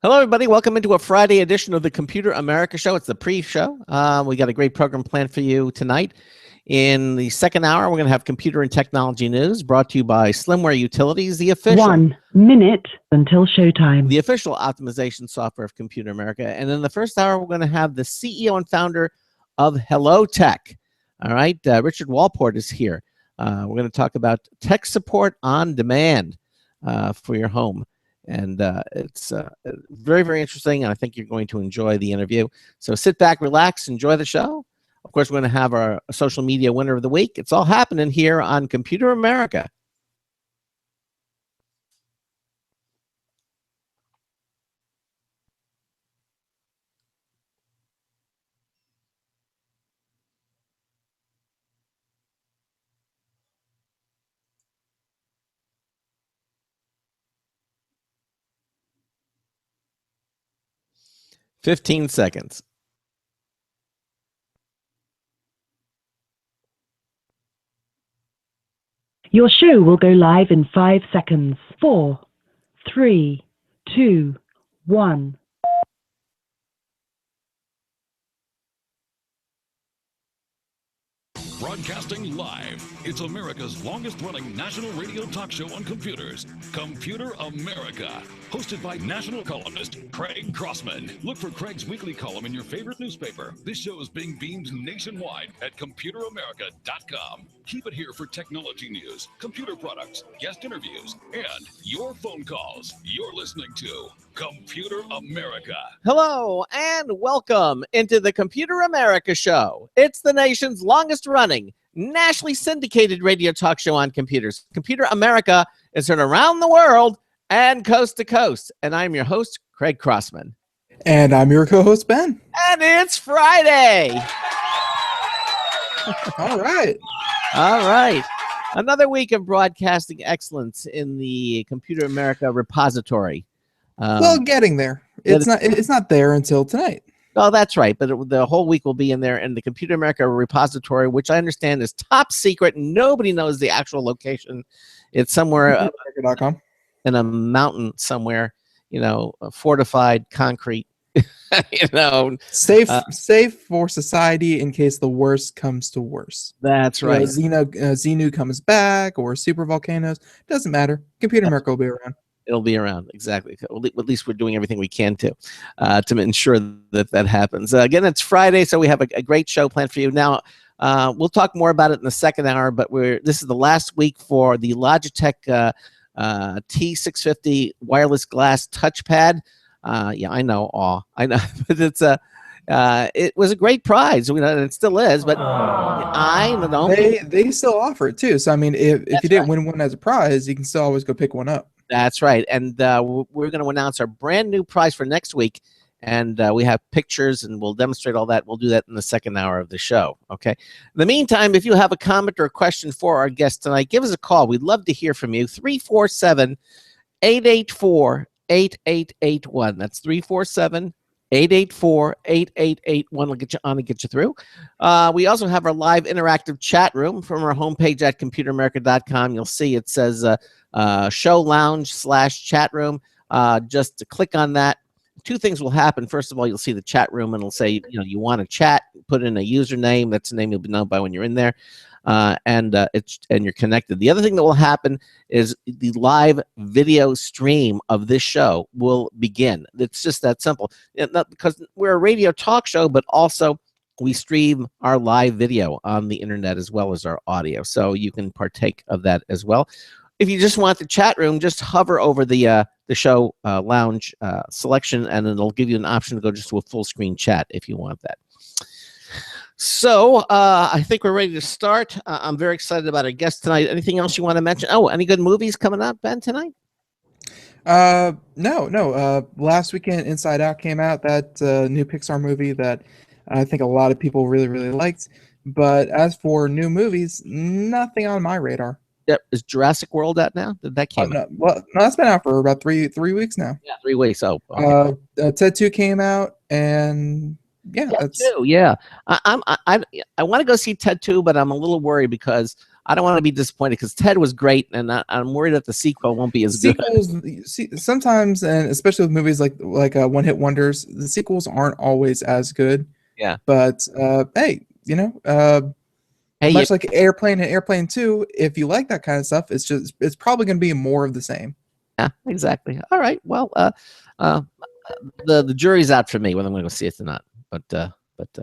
Hello, everybody. Welcome into a Friday edition of the Computer America Show. It's the pre-show. We got a great program planned for you tonight. In the second hour, we're going to have computer and technology news brought to you by Slimware Utilities, the official 1 minute until showtime. the official optimization software of Computer America. And in the first hour, we're going to have the CEO and founder of HelloTech. All right, Richard Walport is here. We're going to talk about tech support on demand for your home. And it's very, very interesting, and I think you're going to enjoy the interview. So sit back, relax, enjoy the show. Of course, we're going to have our social media winner of the week. It's all happening here on Computer America. "15 seconds. Your show will go live in 5 seconds. 4, 3, 2, 1. Broadcasting live, it's America's longest-running national radio talk show on computers, Computer America. Hosted by national columnist Craig Crossman. Look for Craig's weekly column in your favorite newspaper. This show is being beamed nationwide at ComputerAmerica.com. Keep it here for technology news, computer products, guest interviews, and your phone calls. You're listening to Computer America. Hello and welcome into the Computer America Show. It's the nation's longest-running, nationally syndicated radio talk show on computers. Computer America is heard around the world and coast to coast. And I'm your host, Craig Crossman. And I'm your co-host, Ben. And it's Friday. All right. All right. Another week of broadcasting excellence in the Computer America repository. Well, getting there. It's not there until tonight. Oh, that's right. But the whole week will be in there in the Computer America repository, which I understand is top secret. Nobody knows the actual location. It's somewhere in a mountain somewhere, fortified concrete, safe for society in case the worst comes to worst. That's right. Xenu comes back or super volcanoes. Doesn't matter. Computer America will be around. It'll be around. Exactly. At least we're doing everything we can to ensure that happens. Again, it's Friday, so we have a great show planned for you. Now, we'll talk more about it in the second hour, but this is the last week for the Logitech T650 wireless glass touchpad. Yeah, I know. I know, but it was a great prize. And it still is. But I don't know. They still offer it too. So I mean, if you didn't win one as a prize, you can still always go pick one up. That's right. And we're going to announce our brand new prize for next week. And we have pictures, and we'll demonstrate all that. We'll do that in the second hour of the show. Okay. In the meantime, if you have a comment or a question for our guest tonight, give us a call. We'd love to hear from you. 347-884-8881. That's 347-884-8881. We'll get you on and get you through. We also have our live interactive chat room from our homepage at ComputerAmerica.com. You'll see it says show lounge/chat room. Just to click on that. Two things will happen. First of all, you'll see the chat room, and it'll say, you want to chat, put in a username. That's the name you'll be known by when you're in there, and you're connected. The other thing that will happen is the live video stream of this show will begin. It's just that simple. Not because we're a radio talk show, but also we stream our live video on the internet as well as our audio, so you can partake of that as well. If you just want the chat room, just hover over the show lounge selection, and it'll give you an option to go just to a full screen chat if you want that. So I think we're ready to start. I'm very excited about our guest tonight. Anything else you want to mention? Oh, any good movies coming out, Ben, tonight? No. Last weekend, Inside Out came out. That new Pixar movie that I think a lot of people really, really liked. But as for new movies, nothing on my radar. Is Jurassic World out now? Did that came out? No, that's been out for about three weeks now. Yeah, 3 weeks. Oh, okay. Ted 2 came out, and yeah, Ted 2. Yeah, I want to go see Ted 2, but I'm a little worried because I don't want to be disappointed because Ted was great, and I'm worried that the sequel won't be as good. Sequels, sometimes, and especially with movies like one hit wonders, the sequels aren't always as good. Yeah. But hey, Hey, much like Airplane and Airplane 2, if you like that kind of stuff, it's probably going to be more of the same. yeah, exactly. All right. Well, the jury's out for me whether I'm going to go see it or not. But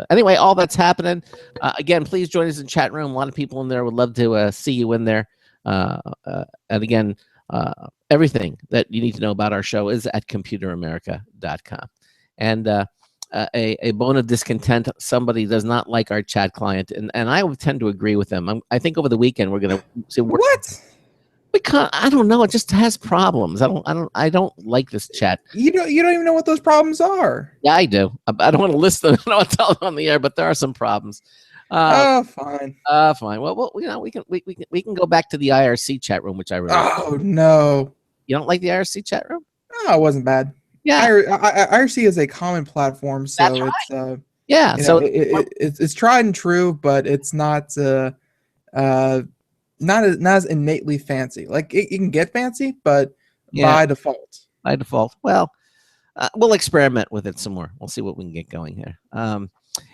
anyway, all that's happening. Again, please join us in the chat room. A lot of people in there would love to see you in there. And again, everything that you need to know about our show is at computeramerica.com. And a bone of discontent, somebody does not like our chat client, and I would tend to agree with them. I think over the weekend we're going to see what. Because I don't know, it just has problems. I don't like this chat. You don't even know what those problems are. Yeah, I do. I don't want to list them. I don't want to tell them on the air, but there are some problems. Fine. Fine. Well, we can go back to the IRC chat room, which I really. Oh no! You don't like the IRC chat room? No, it wasn't bad. Yeah, IRC is a common platform, so that's right. It's yeah. So it's tried and true, but it's not as innately fancy. Like it can get fancy, but by default. By default. Well, we'll experiment with it some more. We'll see what we can get going here.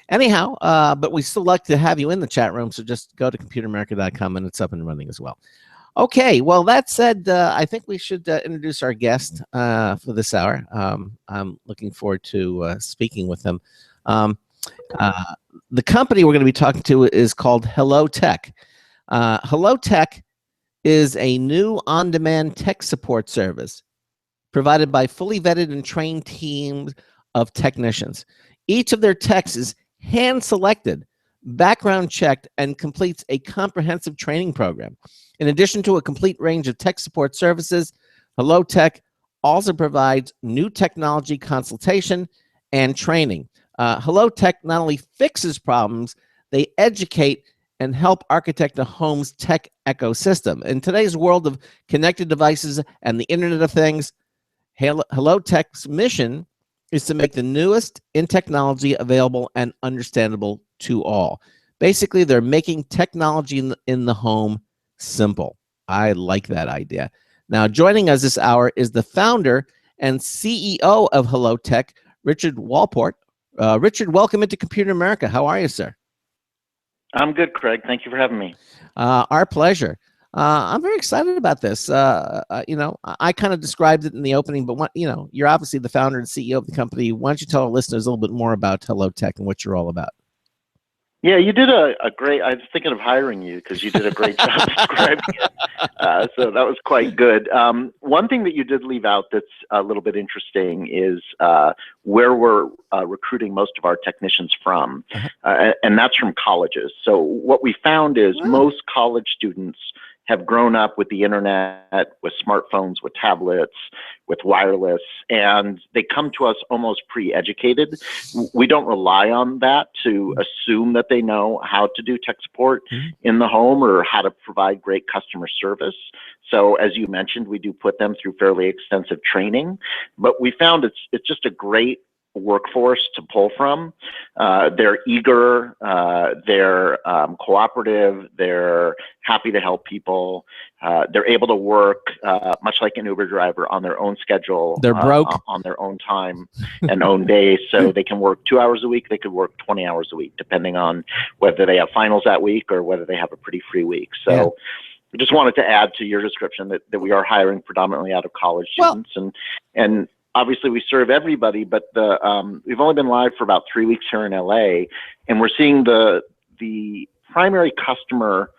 Anyhow, but we still like to have you in the chat room, so just go to computeramerica.com and it's up and running as well. Okay, well, that said, I think we should introduce our guest for this hour. I'm looking forward to speaking with him. The company we're going to be talking to is called HelloTech. HelloTech is a new on-demand tech support service provided by fully vetted and trained teams of technicians. Each of their techs is hand-selected, background checked, and completes a comprehensive training program. In addition to a complete range of tech support services, HelloTech also provides new technology consultation and training. HelloTech not only fixes problems, they educate and help architect a home's tech ecosystem. In today's world of connected devices and the Internet of Things, HelloTech's mission is to make the newest in technology available and understandable to all. Basically, they're making technology in the home simple. I like that idea. Now, joining us this hour is the founder and CEO of HelloTech, Richard Walport. Richard, welcome into Computer America. How are you, sir? I'm good, Craig. Thank you for having me. Our pleasure. I'm very excited about this. I kind of described it in the opening, but you're obviously the founder and CEO of the company. Why don't you tell our listeners a little bit more about HelloTech and what you're all about? Yeah, you did a great. I was thinking of hiring you because you did a great job describing it. So that was quite good. One thing that you did leave out that's a little bit interesting is where we're recruiting most of our technicians from, and that's from colleges. So what we found is most college students have grown up with the internet, with smartphones, with tablets, with wireless, and they come to us almost pre-educated. We don't rely on that to assume that they know how to do tech support in the home or how to provide great customer service. So as you mentioned, we do put them through fairly extensive training, but we found it's just a great workforce to pull from. They're eager, they're cooperative, they're happy to help people. They're able to work much like an Uber driver on their own schedule. They're broke on their own time and own days. So they can work 2 hours a week. They could work 20 hours a week, depending on whether they have finals that week or whether they have a pretty free week. So I just wanted to add to your description that we are hiring predominantly out of college students, and obviously we serve everybody, but we've only been live for about 3 weeks here in LA, and we're seeing the primary customer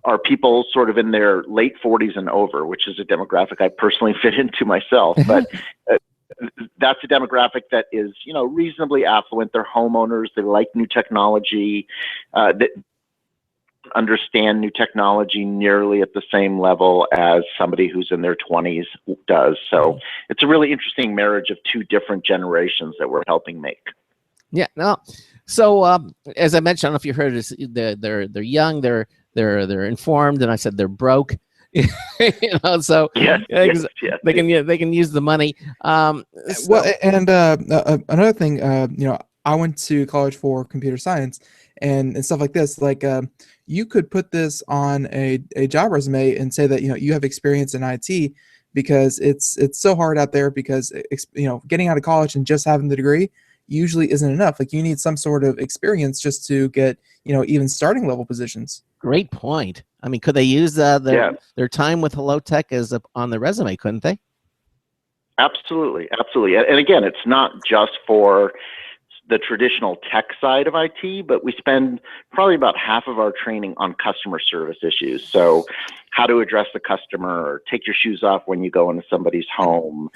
are people sort of in their late 40s and over, which is a demographic I personally fit into myself. But that's a demographic that is, reasonably affluent. They're homeowners. They like new technology. That understand new technology nearly at the same level as somebody who's in their 20s does. So it's a really interesting marriage of two different generations that we're helping make. Yeah. No. So as I mentioned, I don't know if you heard this, they're young, they're informed, and I said they're broke. So yes. they can use the money. Well, and another thing, I went to college for computer science and stuff like this. Like, you could put this on a job resume and say that you have experience in IT, because it's so hard out there, because getting out of college and just having the degree usually isn't enough. Like, you need some sort of experience just to get even starting level positions. Great point. I mean, could they use their time with HelloTech as on the resume? Couldn't they? Absolutely, absolutely. And again, it's not just for the traditional tech side of IT, but we spend probably about half of our training on customer service issues. So how to address the customer, or take your shoes off when you go into somebody's home.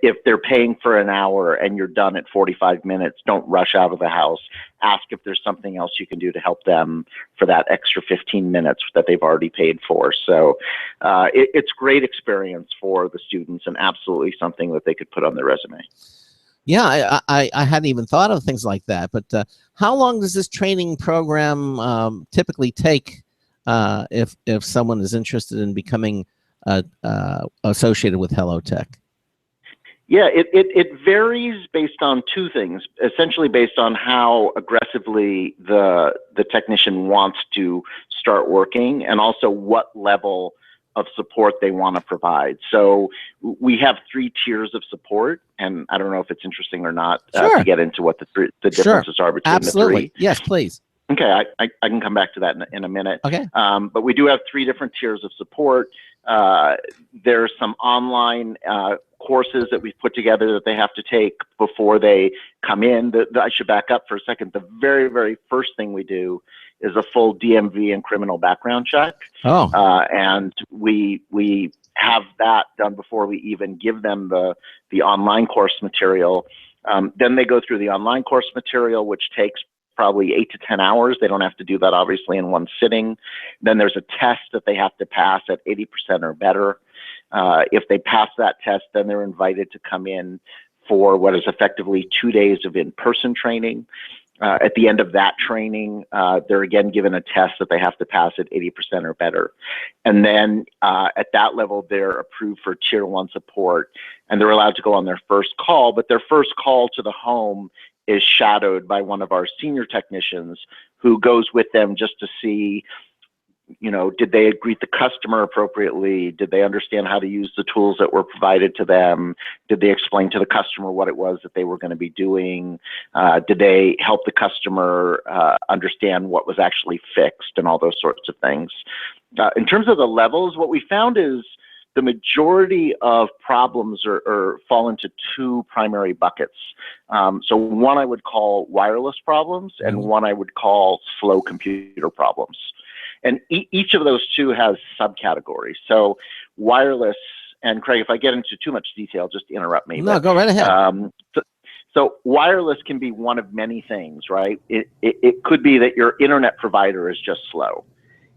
If they're paying for an hour and you're done at 45 minutes, don't rush out of the house. Ask if there's something else you can do to help them for that extra 15 minutes that they've already paid for. So it's great experience for the students, and absolutely something that they could put on their resume. Yeah, I hadn't even thought of things like that. But how long does this training program typically take if someone is interested in becoming associated with HelloTech? Yeah, it varies based on two things. Essentially, based on how aggressively the technician wants to start working, and also what level of support they want to provide. So we have 3 tiers of support, and I don't know if it's interesting or not to get into what the differences are between the three. Yes, please. Okay, I can come back to that in a minute. Okay. But we do have 3 different tiers of support. There's some online courses that we've put together that they have to take before they come in. I should back up for a second. The very, very first thing we do is a full DMV and criminal background check. Oh. And we have that done before we even give them the online course material. Then they go through the online course material, which takes probably 8 to 10 hours. They don't have to do that, obviously, in one sitting. Then there's a test that they have to pass at 80% or better. If they pass that test, then they're invited to come in for what is effectively 2 days of in-person training. At the end of that training, they're again given a test that they have to pass at 80% or better. And then at that level, they're approved for Tier 1 support, and they're allowed to go on their first call. But their first call to the home is shadowed by one of our senior technicians, who goes with them just to see, did they greet the customer appropriately? Did they understand how to use the tools that were provided to them? Did they explain to the customer what it was that they were going to be doing? Did they help the customer understand what was actually fixed, and all those sorts of things? In terms of the levels, what we found is the majority of problems fall into 2 primary buckets. So one I would call wireless problems, and one I would call slow computer problems. And each of those 2 has subcategories. So wireless, and Craig, if I get into too much detail, just interrupt me. No, go right ahead. So wireless can be one of many things, right? It could be that your internet provider is just slow.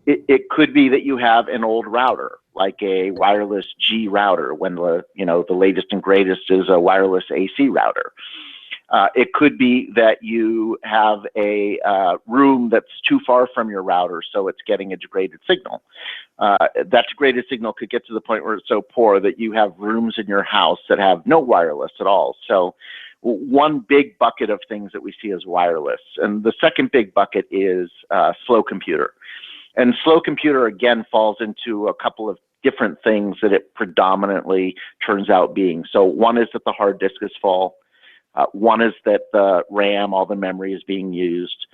It could be that you have an old router, like a wireless G router, when the latest and greatest is a wireless AC router. It could be that you have a room that's too far from your router, so it's getting a degraded signal. That degraded signal could get to the point where it's so poor that you have rooms in your house that have no wireless at all. So one big bucket of things that we see is wireless. And the second big bucket is slow computer. And slow computer, again, falls into a couple of different things that it predominantly turns out being. So one is that the hard disk is full. One is that the RAM, all the memory, is being used.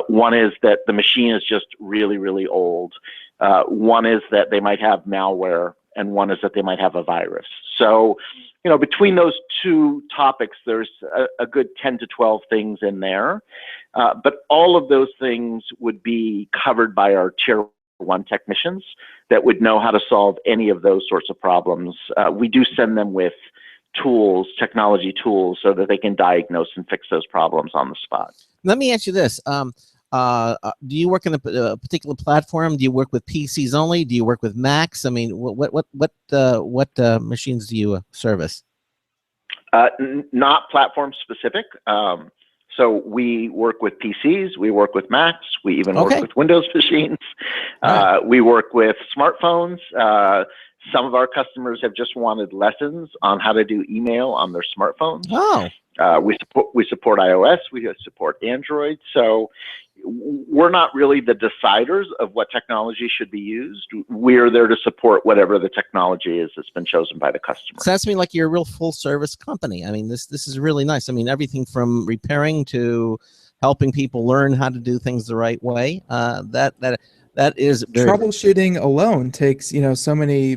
One is that the machine is just really, really old. One is that they might have malware, and one is that they might have a virus. So, between those 2 topics, there's a good 10 to 12 things in there. But all of those things would be covered by our Tier 1 technicians that would know how to solve any of those sorts of problems. We do send them with tools, technology tools, so that they can diagnose and fix those problems on the spot. Let me ask you this. Do you work in a particular platform? Do you work with PCs only? Do you work with Macs? I mean, what machines do you service? Not platform specific. So we work with PCs, we work with Macs, we even work with Windows machines. We work with smartphones. Some of our customers have just wanted lessons on how to do email on their smartphones. Oh. We support iOS, we support Android. So we're not really the deciders of what technology should be used. We're there to support whatever the technology is that's been chosen by the customer. Sounds to me like you're a real full service company. I mean, this is really nice. I mean, everything from repairing to helping people learn how to do things the right way. That is very Troubleshooting alone takes, so many,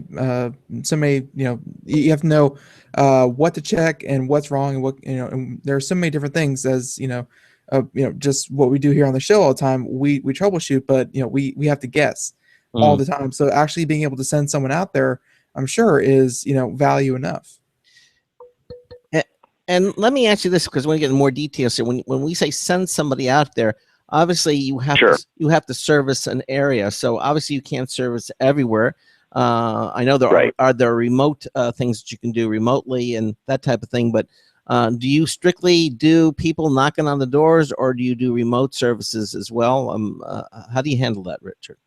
you have to know what to check and what's wrong, and and there are so many different things, as just what we do here on the show all the time. We troubleshoot, but we have to guess all the time. So actually being able to send someone out there, I'm sure, is value enough. And let me ask you this, because we're getting more details here. When we say send somebody out there, obviously you have to service an area. So obviously you can't service everywhere. I know there are there remote things that you can do remotely and that type of thing. But do you strictly do people knocking on the doors, or do you do remote services as well? How do you handle that, Richard?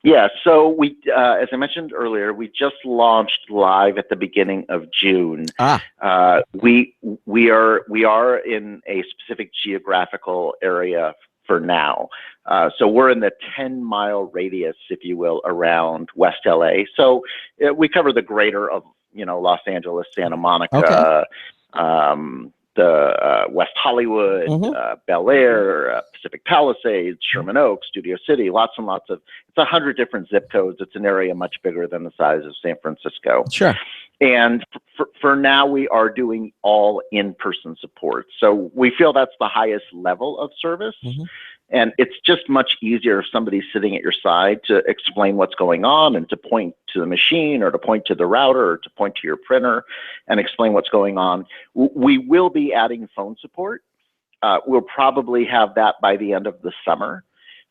Yeah, so we, as I mentioned earlier, we just launched live at the beginning of June. We are in a specific geographical area for now. So we're in the 10-mile radius, if you will, around West LA. So we cover the greater of Los Angeles, Santa Monica, the West Hollywood, Bel Air, Pacific Palisades, Sherman Oaks, Studio City, lots and lots of, it's 100 different zip codes. It's an area much bigger than the size of San Francisco. Sure. And for now, we are doing all in-person support. So we feel that's the highest level of service. And it's just much easier if somebody's sitting at your side to explain what's going on and to point to the machine or to point to the router or to point to your printer and explain what's going on. We will be adding phone support. We'll probably have that by the end of the summer.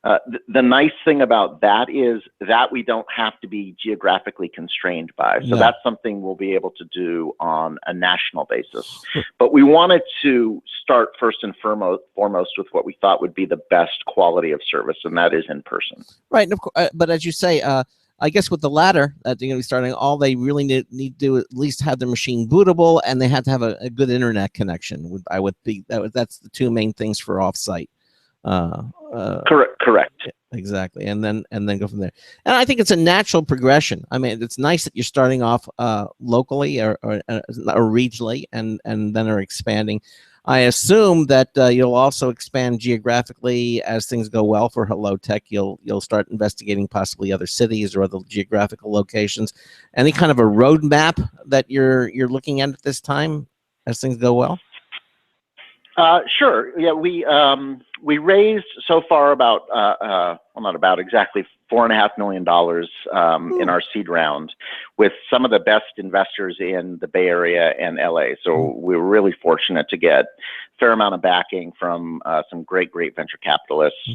The nice thing about that is that we don't have to be geographically constrained by. So that's something we'll be able to do on a national basis. But we wanted to start first and foremost with what we thought would be the best quality of service, and that is in person. Right. And of course, but as you say, I guess with the latter that they're going to be starting, all they really need to do at least have their machine bootable, and they have to have a good internet connection. I would think that's the two main things for offsite. Correct. Exactly. And then go from there. And I think it's a natural progression. I mean, it's nice that you're starting off locally or regionally and then are expanding. I assume that you'll also expand geographically as things go well for HelloTech. You'll start investigating possibly other cities or other geographical locations. Any kind of a roadmap that you're looking at this time as things go well? Sure. Yeah, we raised so far about not about exactly $4.5 million in our seed round with some of the best investors in the Bay Area and LA. So we were really fortunate to get a fair amount of backing from some great venture capitalists.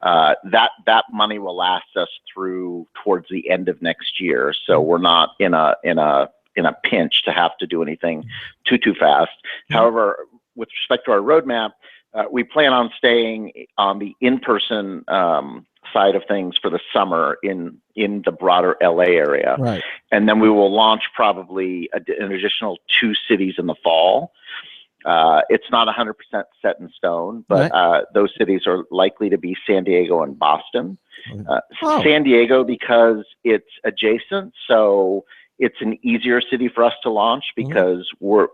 That money will last us through towards the end of next year. So we're not in a pinch to have to do anything too fast. However, with respect to our roadmap, we plan on staying on the in-person side of things for the summer in the broader LA area. Right. And then we will launch probably an additional 2 cities in the fall. It's not 100% set in stone, but those cities are likely to be San Diego and Boston. San Diego because it's adjacent, so it's an easier city for us to launch because we're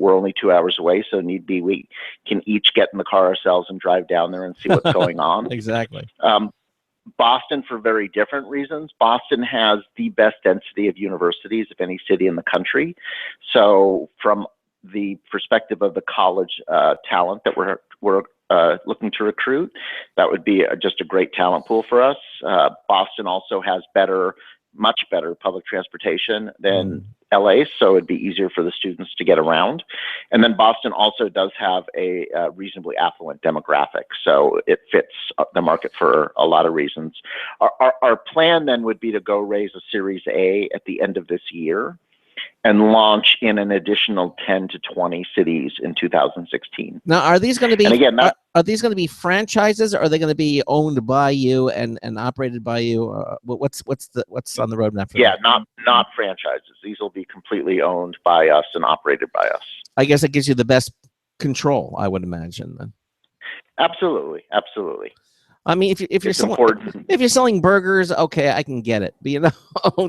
only 2 hours away. So need be, we can each get in the car ourselves and drive down there and see what's going on. Exactly. Boston for very different reasons. Boston has the best density of universities of any city in the country. So from the perspective of the college talent that we're looking to recruit, that would be just a great talent pool for us. Boston also has much better public transportation than LA, so it'd be easier for the students to get around. And then Boston also does have a reasonably affluent demographic, so it fits the market for a lot of reasons. Our plan then would be to go raise a Series A at the end of this year and launch in an additional 10 to 20 cities in 2016. Now, are these going to be? And again, are these going to be franchises, or are they going to be owned by you and operated by you? What's on the roadmap for that? Not franchises. These will be completely owned by us and operated by us. I guess it gives you the best control, I would imagine. Then. Absolutely, absolutely. I mean, if you're important. if you're selling burgers, okay, I can get it. But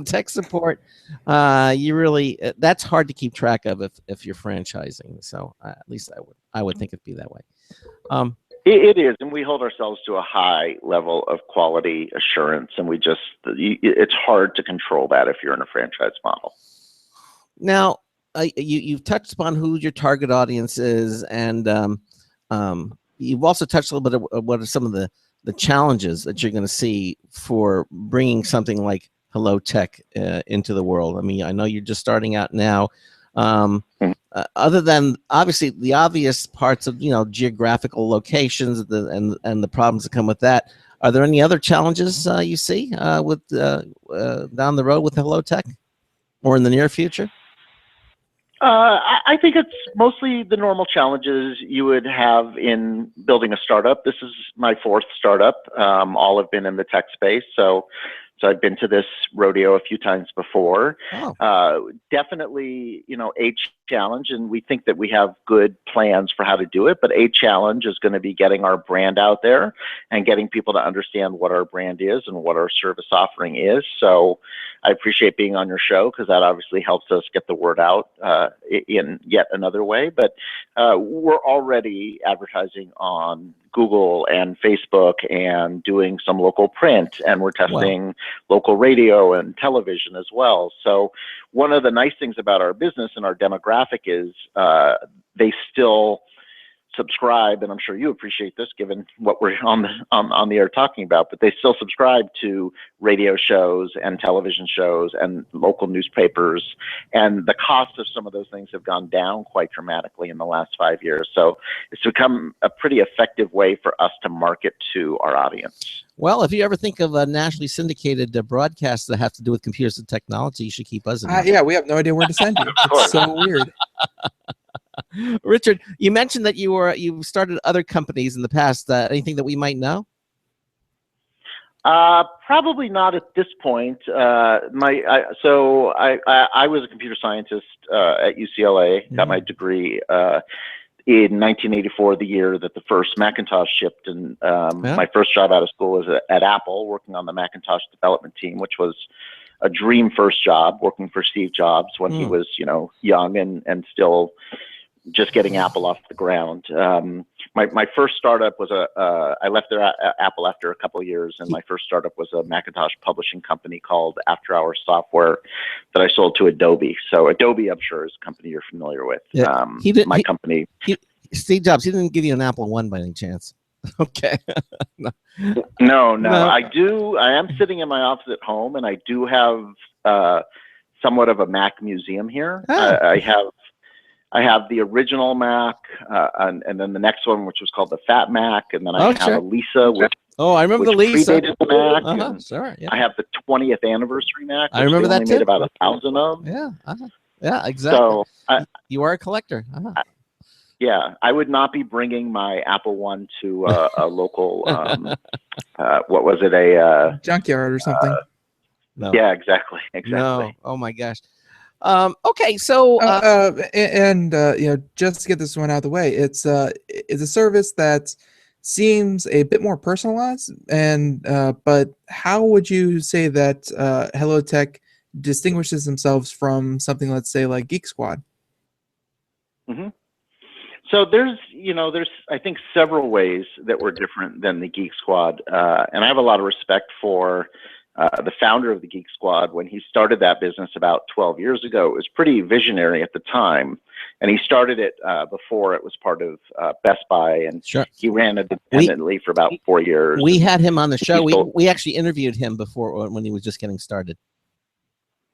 tech support, you really that's hard to keep track of if you're franchising. So at least I would think it'd be that way. It is, and we hold ourselves to a high level of quality assurance, and it's hard to control that if you're in a franchise model. Now, you've touched upon who your target audience is, and you've also touched a little bit of what are some of the challenges that you're going to see for bringing something like HelloTech into the world. I mean, I know you're just starting out now. Other than obviously the obvious parts of geographical locations and the problems that come with that, are there any other challenges you see with down the road with HelloTech or in the near future? I think it's mostly the normal challenges you would have in building a startup. This is my fourth startup. All have been in the tech space, so I've been to this rodeo a few times before. Oh. Definitely, a challenge, and we think that we have good plans for how to do it, but a challenge is going to be getting our brand out there and getting people to understand what our brand is and what our service offering is. So I appreciate being on your show because that obviously helps us get the word out in yet another way. But we're already advertising on Google and Facebook and doing some local print, and we're testing local radio and television as well. So one of the nice things about our business and our demographic is they still subscribe, and I'm sure you appreciate this given what we're on the air talking about, but they still subscribe to radio shows and television shows and local newspapers, and the cost of some of those things have gone down quite dramatically in the last 5 years. So it's become a pretty effective way for us to market to our audience. Well, if you ever think of a nationally syndicated broadcast that have to do with computers and technology, you should keep us in mind. Yeah, we have no idea where to send you. It's so weird. Richard, you mentioned that you've started other companies in the past. Anything that we might know? Probably not at this point. I was a computer scientist at UCLA. Got my degree in 1984, the year that the first Macintosh shipped, and my first job out of school was at Apple, working on the Macintosh development team, which was a dream first job, working for Steve Jobs when he was young and still just getting Apple off the ground. My first startup was I left there Apple after a couple of years, and my first startup was a Macintosh publishing company called After Hours Software that I sold to Adobe. So Adobe, I'm sure, is a company you're familiar with. Yeah. Company. Steve Jobs, he didn't give you an Apple I by any chance? Okay. No. I am sitting in my office at home, and I do have somewhat of a Mac museum here. I have the original Mac, and then the next one, which was called the Fat Mac, and then I have a Lisa, which I remember the Lisa. Predated the Mac. Sure, yeah. I have the 20th anniversary Mac. I remember that only too. Made about 1,000 of. Yeah, exactly. So you are a collector. Yeah, I would not be bringing my Apple I to a local. What was it? A junkyard or something. No. Yeah, exactly. No. Oh my gosh. Okay, so just to get this one out of the way, it's a service that seems a bit more personalized, and but how would you say that HelloTech distinguishes themselves from something, let's say, like Geek Squad? Mm-hmm. So there's I think several ways that we're different than the Geek Squad, and I have a lot of respect for the founder of the Geek Squad. When he started that business about 12 years ago, it was pretty visionary at the time, and he started it before it was part of Best Buy, and he ran it independently for about 4 years. We had him on the show. We actually interviewed him before when he was just getting started.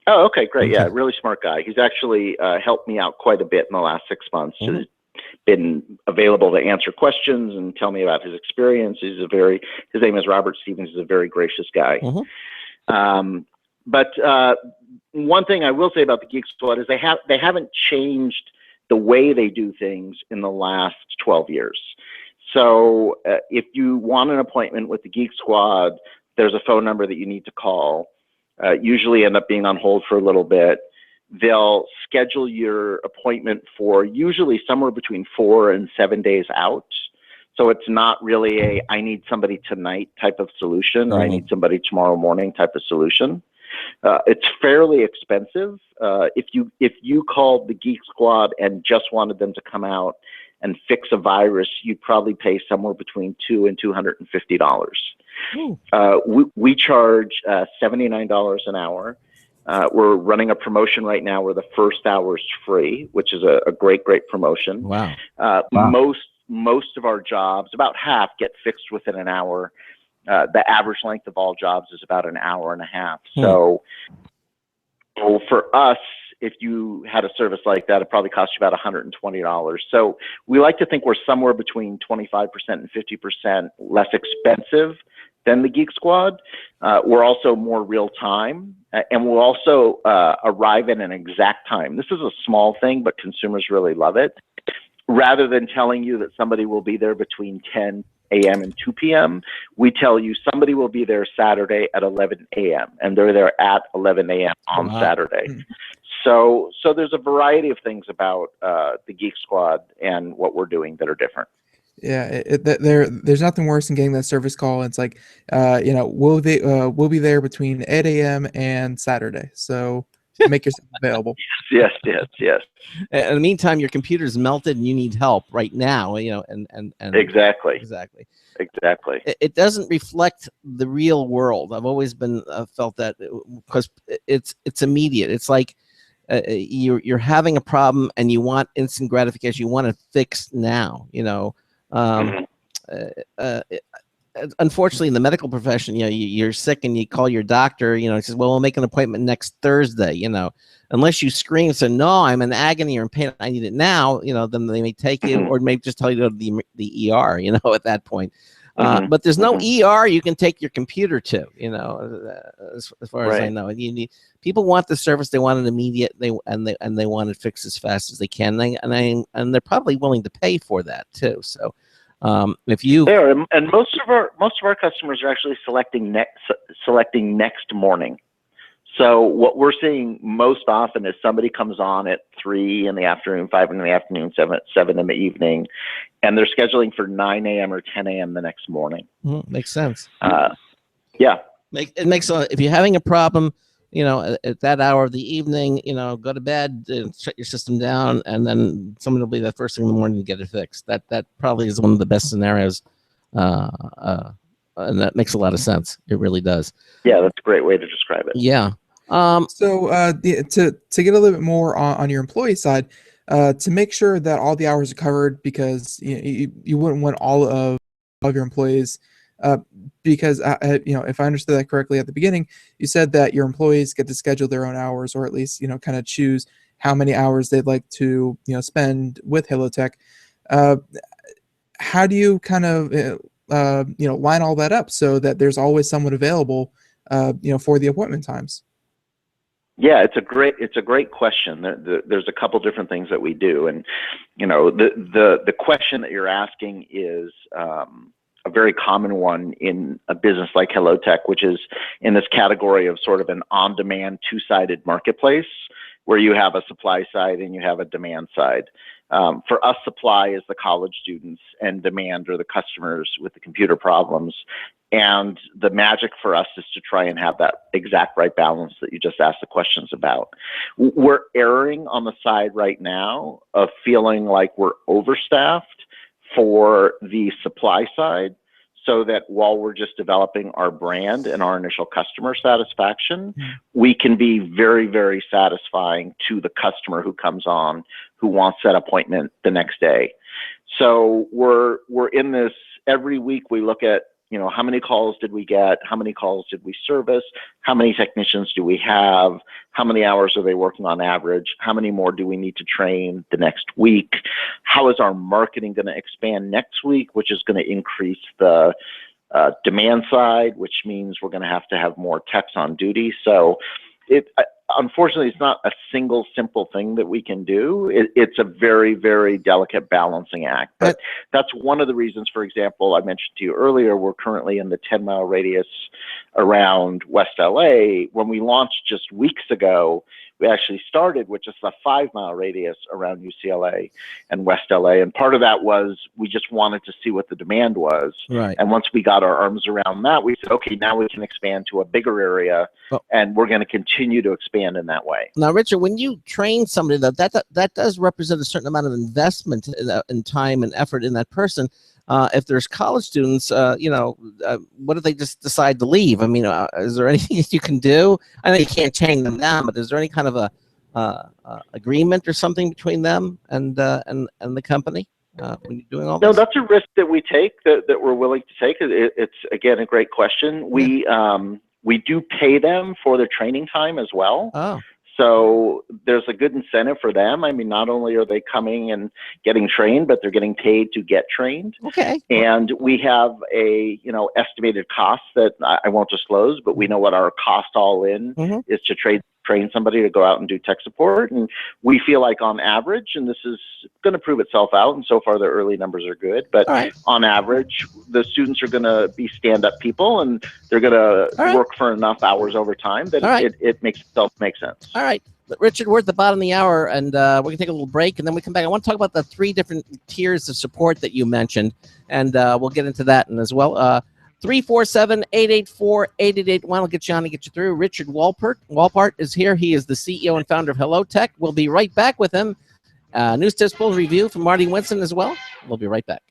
Oh, okay, great. Yeah, really smart guy. He's actually helped me out quite a bit in the last 6 months. He's been available to answer questions and tell me about his experience. His name is Robert Stevens. He's a very gracious guy. But one thing I will say about the Geek Squad is they haven't changed the way they do things in the last 12 years. So if you want an appointment with the Geek Squad, there's a phone number that you need to call. Usually end up being on hold for a little bit. They'll schedule your appointment for usually somewhere between 4 and 7 days out. So it's not really a I need somebody tonight type of solution, or I need somebody tomorrow morning type of solution. It's fairly expensive. If you called the Geek Squad and just wanted them to come out and fix a virus, you'd probably pay somewhere between $200 and $250. We charge $79 an hour. We're running a promotion right now where the first hour is free, which is a great promotion. Wow. Most of our jobs, about half, get fixed within an hour. The average length of all jobs is about an hour and a half. So for us, if you had a service like that, it probably cost you about $120. So we like to think we're somewhere between 25% and 50% less expensive than the Geek Squad. We're also more real time, and we'll also arrive at an exact time. This is a small thing, but consumers really love it. Rather than telling you that somebody will be there between 10 a.m. and 2 p.m., we tell you somebody will be there Saturday at 11 a.m. and they're there at 11 a.m. on Saturday. So there's a variety of things about the Geek Squad and what we're doing that are different. Yeah, there's nothing worse than getting that service call. It's like, we'll be there between 8 a.m. and Saturday. So make yourself available. Yes. In the meantime, your computer's melted and you need help right now. And exactly. It doesn't reflect the real world. I've always been felt that because it's immediate. It's like you're having a problem and you want instant gratification. You want it fixed now. Unfortunately, in the medical profession, you're sick and you call your doctor. He says, "Well, we'll make an appointment next Thursday." Unless you scream, "So no, I'm in agony or in pain. I need it now." Then they may take you, or maybe just tell you to go to the ER. At that point. But there's no ER you can take your computer to. As far as I know, people want the service. They want it immediate. They want it fixed as fast as they can. And they're probably willing to pay for that too. So. If you and most of our customers are actually selecting next morning. So what we're seeing most often is somebody comes on at 3 in the afternoon, 5 in the afternoon, 7 in the evening, and they're scheduling for 9 a.m. or 10 a.m. the next morning. Makes sense. Yeah. It makes if you're having a problem, at that hour of the evening, go to bed, shut your system down, and then someone will be there first thing in the morning to get it fixed. That probably is one of the best scenarios, and that makes a lot of sense. It really does. Yeah, that's a great way to describe it. Yeah. So to get a little bit more on your employee side, to make sure that all the hours are covered, because you wouldn't want all of your employees. Because if I understood that correctly at the beginning, you said that your employees get to schedule their own hours, or at least kind of choose how many hours they'd like to spend with HelloTech. How do you kind of line all that up so that there's always someone available for the appointment times? Yeah, it's a great question. There's a couple different things that we do, and the question that you're asking is a very common one in a business like HelloTech, which is in this category of sort of an on-demand two-sided marketplace where you have a supply side and you have a demand side. For us, supply is the college students and demand are the customers with the computer problems. And the magic for us is to try and have that exact right balance that you just asked the questions about. We're erring on the side right now of feeling like we're overstaffed for the supply side, so that while we're just developing our brand and our initial customer satisfaction, we can be very, very satisfying to the customer who comes on, who wants that appointment the next day. So we're in this every week. We look at how many calls did we get? How many calls did we service? How many technicians do we have? How many hours are they working on average? How many more do we need to train the next week? How is our marketing going to expand next week, which is going to increase the demand side, which means we're going to have more techs on duty. So unfortunately, it's not a single simple thing that we can do. It's a very, very delicate balancing act. But that's one of the reasons, for example, I mentioned to you earlier, we're currently in the 10-mile radius around West LA. When we launched just weeks ago, we actually started with just a 5-mile radius around UCLA and West LA. And part of that was we just wanted to see what the demand was. Right. And once we got our arms around that, we said, okay, now we can expand to a bigger area, and we're going to continue to expand in that way. Now, Richard, when you train somebody, that does represent a certain amount of investment in time and effort in that person. If there's college students, what if they just decide to leave? I mean, is there anything you can do? I know you can't chain them down, but is there any kind of a agreement or something between them and the company when you're doing all this? No, that's a risk that we take, that we're willing to take. It's again a great question. We do pay them for their training time as well. Oh. So there's a good incentive for them. I mean, not only are they coming and getting trained, but they're getting paid to get trained. Okay. And we have a, estimated cost that I won't disclose, but we know what our cost all in is to train somebody to go out and do tech support. And we feel like on average, and this is going to prove itself out, and so far the early numbers are good, but on average, the students are going to be stand-up people, and they're going to work for enough hours over time that it makes itself make sense. All right. Richard, we're at the bottom of the hour, and we're going to take a little break, and then we come back. I want to talk about the 3 different tiers of support that you mentioned, and we'll get into that and as well. 347-884-8881 will get you on and get you through. Richard Walpart is here. He is the CEO and founder of HelloTech. We'll be right back with him. News Tips Poll review from Marty Winston as well. We'll be right back.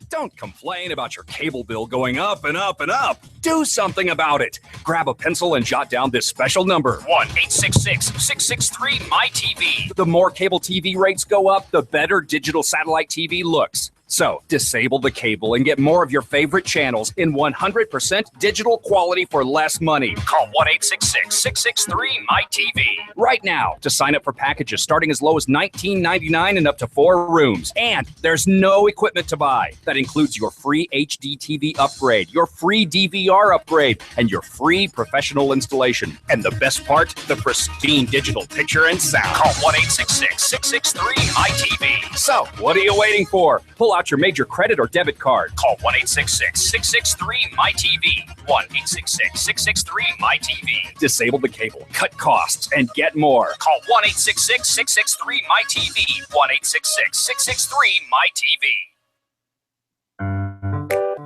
Don't complain about your cable bill going up and up and up. Do something about it. Grab a pencil and jot down this special number, 1-866-663-MY-TV. The more cable TV rates go up, the better digital satellite TV looks. So, disable the cable and get more of your favorite channels in 100% digital quality for less money. Call 1-866-663-MY-TV right now to sign up for packages starting as low as $19.99 and up to 4 rooms. And there's no equipment to buy. That includes your free HD TV upgrade, your free DVR upgrade, and your free professional installation. And the best part, the pristine digital picture and sound. Call 1-866-663-MY-TV. So, what are you waiting for? Pull out your major credit or debit card. Call 1-866-663-MY-TV. 1-866-663-MY-TV. Disable the cable, cut costs, and get more. Call 1-866-663-MY-TV. 1-866-663-MY-TV.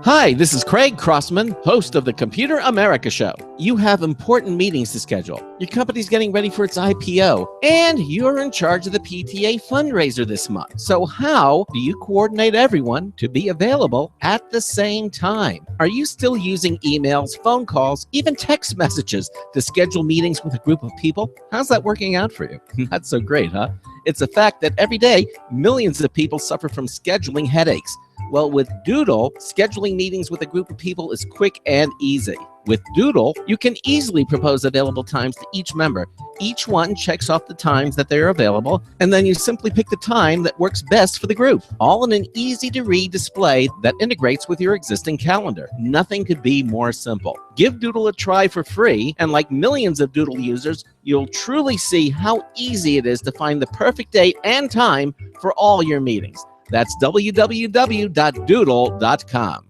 Hi, this is Craig Crossman, host of the Computer America Show. You have important meetings to schedule. Your company's getting ready for its IPO, and you're in charge of the PTA fundraiser this month. So how do you coordinate everyone to be available at the same time? Are you still using emails, phone calls, even text messages to schedule meetings with a group of people? How's that working out for you? Not so great, huh? It's a fact that every day, millions of people suffer from scheduling headaches. Well, with Doodle, scheduling meetings with a group of people is quick and easy. With Doodle, you can easily propose available times to each member. Each one checks off the times that they're available, and then you simply pick the time that works best for the group, all in an easy-to-read display that integrates with your existing calendar. Nothing could be more simple. Give Doodle a try for free, and like millions of Doodle users, you'll truly see how easy it is to find the perfect date and time for all your meetings. That's www.doodle.com.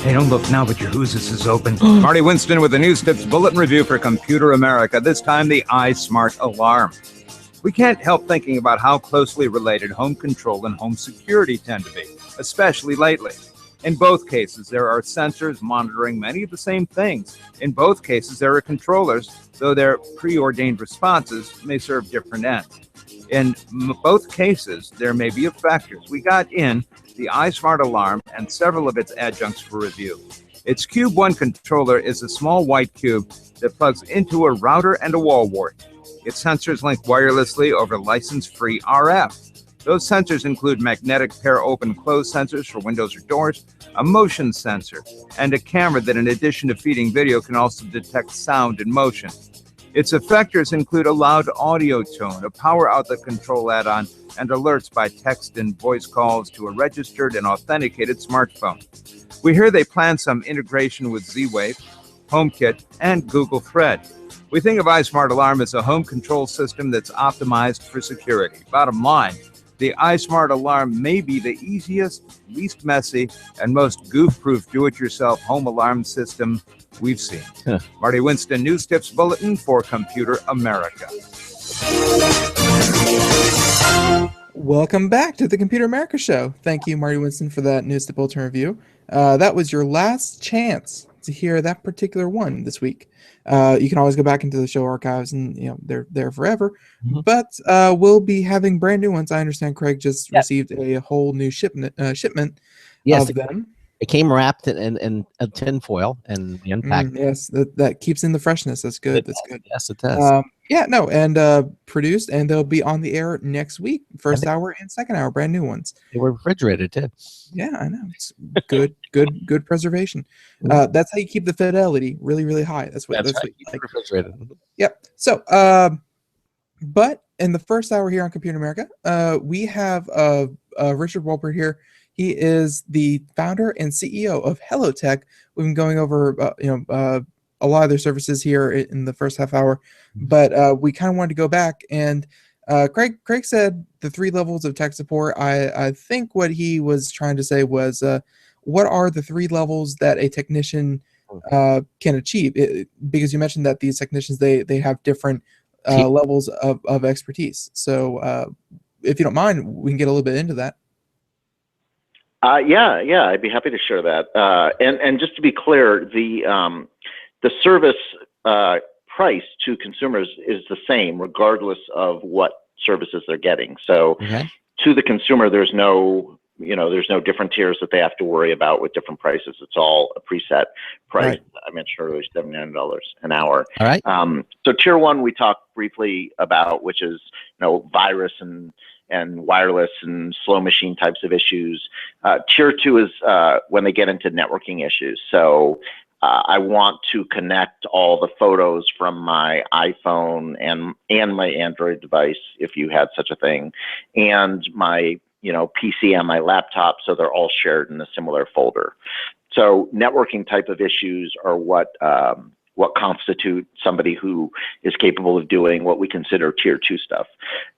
Hey, don't look now, but your Who's is open. Marty Winston with the News Tips Bulletin Review for Computer America. This time, the iSmart Alarm. We can't help thinking about how closely related home control and home security tend to be, especially lately. In both cases, there are sensors monitoring many of the same things. In both cases, there are controllers, though their preordained responses may serve different ends. In both cases, there may be effectors. We got in the iSmart Alarm and several of its adjuncts for review. Its Cube 1 controller is a small white cube that plugs into a router and a wall wart. Its sensors link wirelessly over license-free RF. Those sensors include magnetic pair open-close sensors for windows or doors, a motion sensor, and a camera that, in addition to feeding video, can also detect sound and motion. Its effectors include a loud audio tone, a power outlet control add-on, and alerts by text and voice calls to a registered and authenticated smartphone. We hear they plan some integration with Z-Wave, HomeKit, and Google Thread. We think of iSmart Alarm as a home control system that's optimized for security. Bottom line, The iSmart Alarm may be the easiest, least messy, and most goof-proof do-it-yourself home alarm system we've seen. Marty Winston, News Tips Bulletin for Computer America. Welcome back to the Computer America Show. Thank you, Marty Winston, for that News Tip Bulletin review. That was your last chance to hear that particular one this week. You can always go back into the show archives, and they're there forever. Mm-hmm. But we'll be having brand new ones. I understand Craig just received a whole new shipment Yes, of them. It came wrapped in a tin foil, and we unpacked. Yes, that keeps in the freshness. That's good. That's good. Yes, it does. And produced, and they'll be on the air next week, first hour and second hour, brand new ones. They were refrigerated too. Yeah, I know. It's good preservation. That's how you keep the fidelity really, really high. That's what you like. Refrigerated. Yep. So, but in the first hour here on Computer America, we have Richard Wolpert here. He is the founder and CEO of HelloTech. We've been going over, a lot of their services here in the first half hour, but we kind of wanted to go back, and Craig said the 3 levels of tech support. I think what he was trying to say was, what are the 3 levels that a technician can achieve? Because you mentioned that these technicians, they have different levels of expertise. So if you don't mind, we can get a little bit into that. Yeah, I'd be happy to share that. And just to be clear, the service price to consumers is the same regardless of what services they're getting. So to the consumer, there's no different tiers that they have to worry about with different prices. It's all a preset price. Right. I mentioned earlier, $79 an hour. All right. So tier 1, we talked briefly about, which is virus and wireless and slow machine types of issues. Tier 2 is when they get into networking issues. So I want to connect all the photos from my iPhone and my Android device, if you had such a thing, and my PC and my laptop, so they're all shared in a similar folder. So networking type of issues are what constitute somebody who is capable of doing what we consider tier 2 stuff.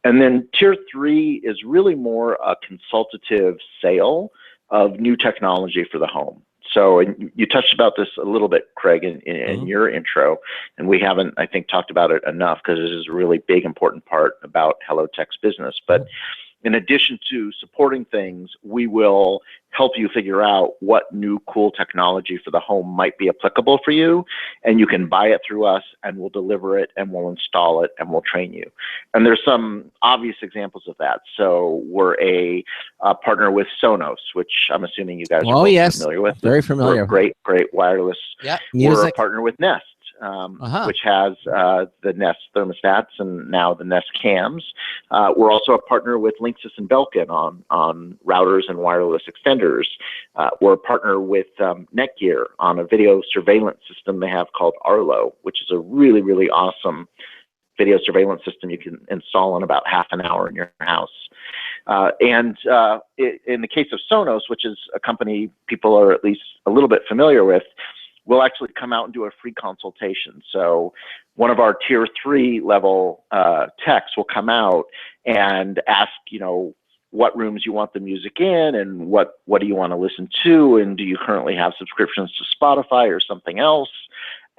And then tier 3 is really more a consultative sale of new technology for the home. So, and you touched about this a little bit, Craig, in your intro, and we haven't, I think, talked about it enough because this is a really big, important part about HelloTech's business. But in addition to supporting things, we will help you figure out what new cool technology for the home might be applicable for you, and you can buy it through us, and we'll deliver it, and we'll install it, and we'll train you. And there's some obvious examples of that. So we're a partner with Sonos, which I'm assuming you guys are familiar with. Very familiar. Great wireless. Yeah. We're a partner with Nest. Which has the Nest thermostats and now the Nest cams. We're also a partner with Linksys and Belkin on routers and wireless extenders. We're a partner with Netgear on a video surveillance system they have called Arlo, which is a really, really awesome video surveillance system you can install in about half an hour in your house. And in the case of Sonos, which is a company people are at least a little bit familiar with, we'll actually come out and do a free consultation. So one of our tier 3 level techs will come out and ask, what rooms you want the music in, and what do you want to listen to, and do you currently have subscriptions to Spotify or something else?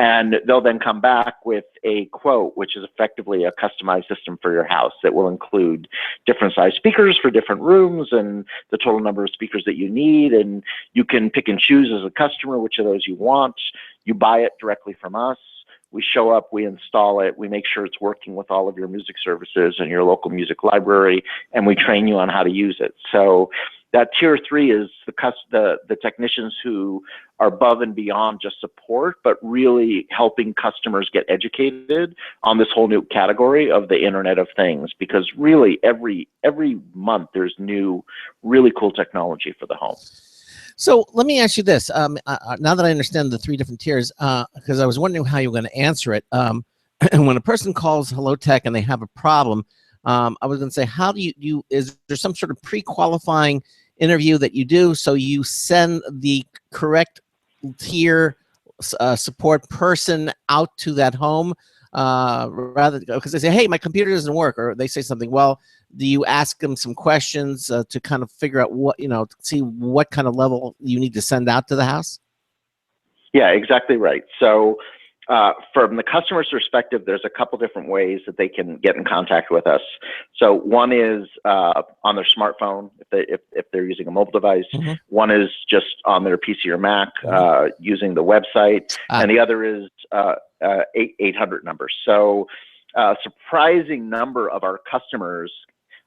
And they'll then come back with a quote, which is effectively a customized system for your house that will include different size speakers for different rooms and the total number of speakers that you need. And you can pick and choose as a customer which of those you want. You buy it directly from us. We show up, we install it, we make sure it's working with all of your music services and your local music library, and we train you on how to use it. So that tier 3 is the technicians who are above and beyond just support, but really helping customers get educated on this whole new category of the Internet of Things, because really every month there's new, really cool technology for the home. So let me ask you this. Now that I understand the 3 different tiers, because I was wondering how you were going to answer it. When a person calls HelloTech and they have a problem, I was going to say, how do you is there some sort of pre-qualifying interview that you do, so you send the correct tier support person out to that home rather because they say, hey, my computer doesn't work, or they say something. Well, do you ask them some questions to kind of figure out what, see what kind of level you need to send out to the house? Yeah, exactly right. So from the customer's perspective, there's a couple different ways that they can get in contact with us. So one is on their smartphone, if they're using a mobile device. Mm-hmm. One is just on their PC or Mac using the website. And the other is 800 numbers. So a surprising number of our customers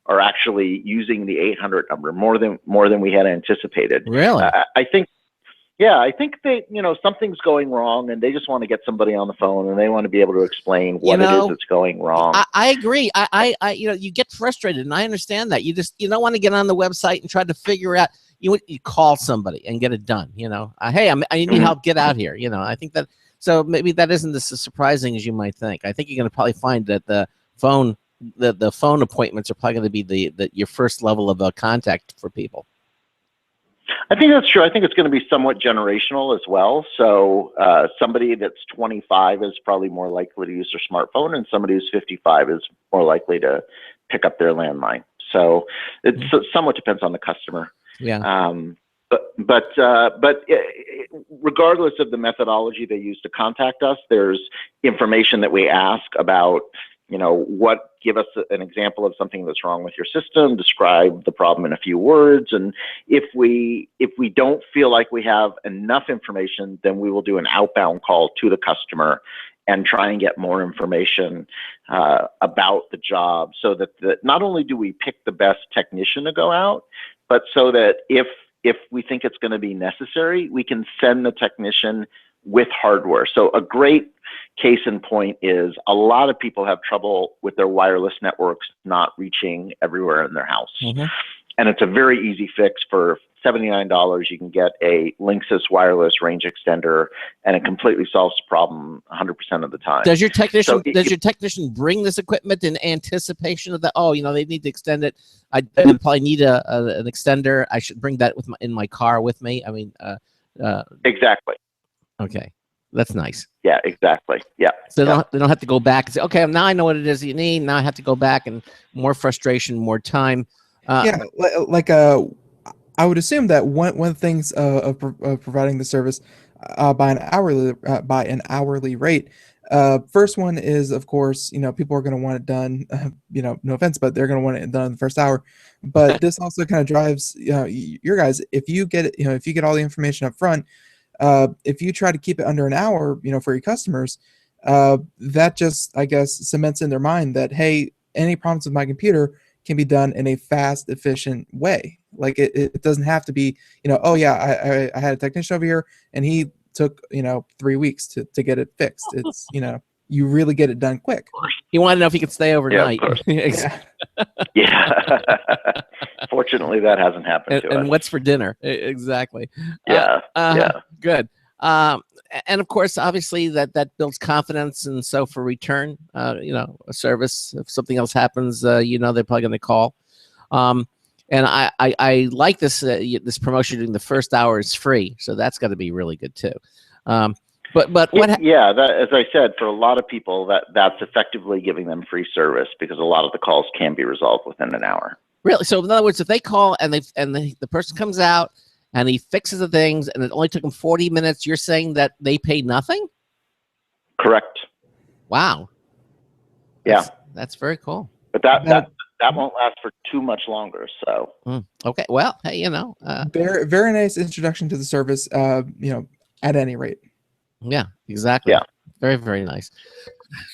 are actually using the 800 number more than we had anticipated. Really? I think they, something's going wrong, and they just want to get somebody on the phone, and they want to be able to explain what it is that's going wrong. I agree. I you get frustrated, and I understand that. You don't want to get on the website and try to figure out. You call somebody and get it done. Hey, I need help. Get out here. I think that. So maybe that isn't as surprising as you might think. I think you're going to probably find that the phone appointments are probably going to be your first level of contact for people. I think that's true. I think it's going to be somewhat generational as well. So somebody that's 25 is probably more likely to use their smartphone, and somebody who's 55 is more likely to pick up their landline. So it somewhat depends on the customer. Yeah. But regardless of the methodology they use to contact us, there's information that we ask about. Give us an example of something that's wrong with your system, describe the problem in a few words. And if we don't feel like we have enough information, then we will do an outbound call to the customer and try and get more information about the job, so that not only do we pick the best technician to go out, but so that if we think it's going to be necessary, we can send the technician with hardware. So a great case in point is a lot of people have trouble with their wireless networks not reaching everywhere in their house. Mm-hmm. And it's a very easy fix. For $79, you can get a Linksys wireless range extender, and it completely solves the problem 100% of the time. Does your technician bring this equipment in anticipation of that? Oh, they need to extend it. I probably need an extender. I should bring that in my car with me. I mean, exactly. Okay, that's nice. Yeah, exactly. Yeah. So they don't have to go back and say, okay, now I know what it is you need. Now I have to go back, and more frustration, more time. I would assume that one of the things of providing the service by an hourly rate. First one is, of course, people are going to want it done. No offense, but they're going to want it done in the first hour. But this also kind of drives your guys. If you get it, if you get all the information up front. If you try to keep it under an hour, for your customers, that just, I guess, cements in their mind that, hey, any problems with my computer can be done in a fast, efficient way. Like it doesn't have to be, oh yeah, I had a technician over here and he took, 3 weeks to get it fixed. It's, you really get it done quick. You want to know if you could stay overnight. Yeah. Yeah. Fortunately, that hasn't happened to us. And what's for dinner? Exactly. Yeah. Yeah. Good. And of course, obviously, that builds confidence. And so for return, a service, if something else happens, they're probably going to call. And I like this this promotion during the first hour is free. So that's got to be really good too. But what? Yeah, as I said, for a lot of people, that's effectively giving them free service, because a lot of the calls can be resolved within an hour. Really? So in other words, if they call and the person comes out and he fixes the things and it only took them 40 minutes, you're saying that they pay nothing? Correct. Wow. Yeah, that's very cool. But that won't last for too much longer. So okay. Well, hey, very, very nice introduction to the service. At any rate. Yeah, exactly. Yeah. Very, very nice.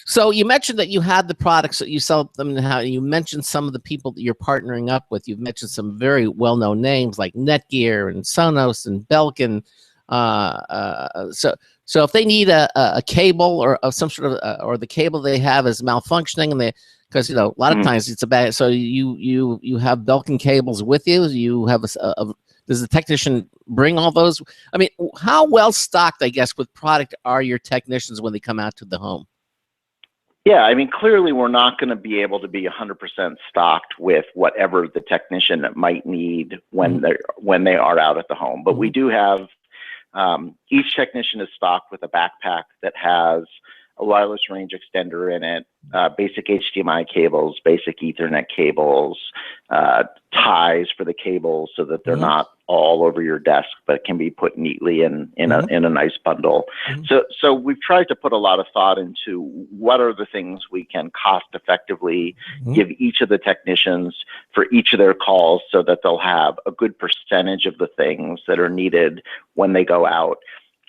So you mentioned that you had the products that you sell them now. You mentioned some of the people that you're partnering up with. You've mentioned some very well-known names like Netgear and Sonos and Belkin. So if they need a cable or some sort of or the cable they have is malfunctioning, and because a lot of times it's a bad. So you have Belkin cables with you. You have does the technician bring all those? I mean, how well stocked, I guess, with product are your technicians when they come out to the home? Yeah, I mean, clearly we're not going to be able to be 100% stocked with whatever the technician might need when they are out at the home. But we do have each technician is stocked with a backpack that has a wireless range extender in it, basic HDMI cables, basic Ethernet cables, ties for the cables so that they're not all over your desk, but can be put neatly in a nice bundle. So we've tried to put a lot of thought into what are the things we can cost effectively give each of the technicians for each of their calls so that they'll have a good percentage of the things that are needed when they go out.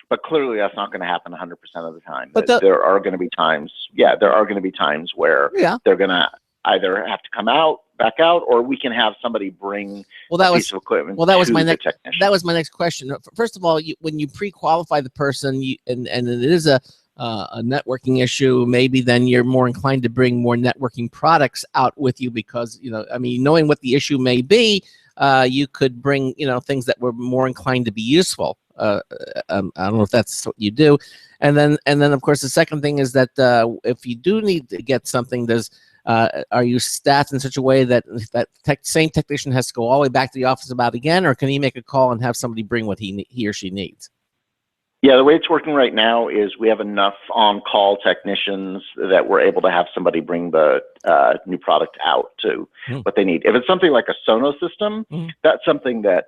But clearly that's not going to happen 100% of the time. But there are going to be times, where they're going to either have to come back out, or we can have somebody bring a piece of equipment to the technician. That was my next question. First of all, when you pre-qualify the person, and it is a networking issue, maybe then you're more inclined to bring more networking products out with you because, knowing what the issue may be, you could bring, things that were more inclined to be useful. I don't know if that's what you do. And then of course, the second thing is that if you do need to get something, are you staffed in such a way that same technician has to go all the way back to the office about again, or can he make a call and have somebody bring what he or she needs? Yeah, the way it's working right now is we have enough on-call technicians that we're able to have somebody bring the new product out to what they need. If it's something like a Sonos system, that's something that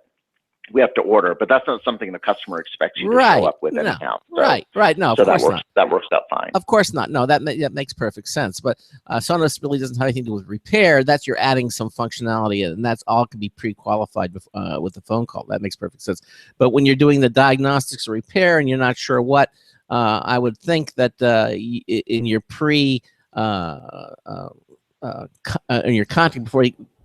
we have to order, but that's not something the customer expects you to show up with anyhow. So, right. No, so of course not. That works out fine. Of course not. No, that makes perfect sense. But Sonos really doesn't have anything to do with repair. That's you're adding some functionality, and that's all can be pre-qualified with the phone call. That makes perfect sense. But when you're doing the diagnostics or repair and you're not sure what, I would think that in your in your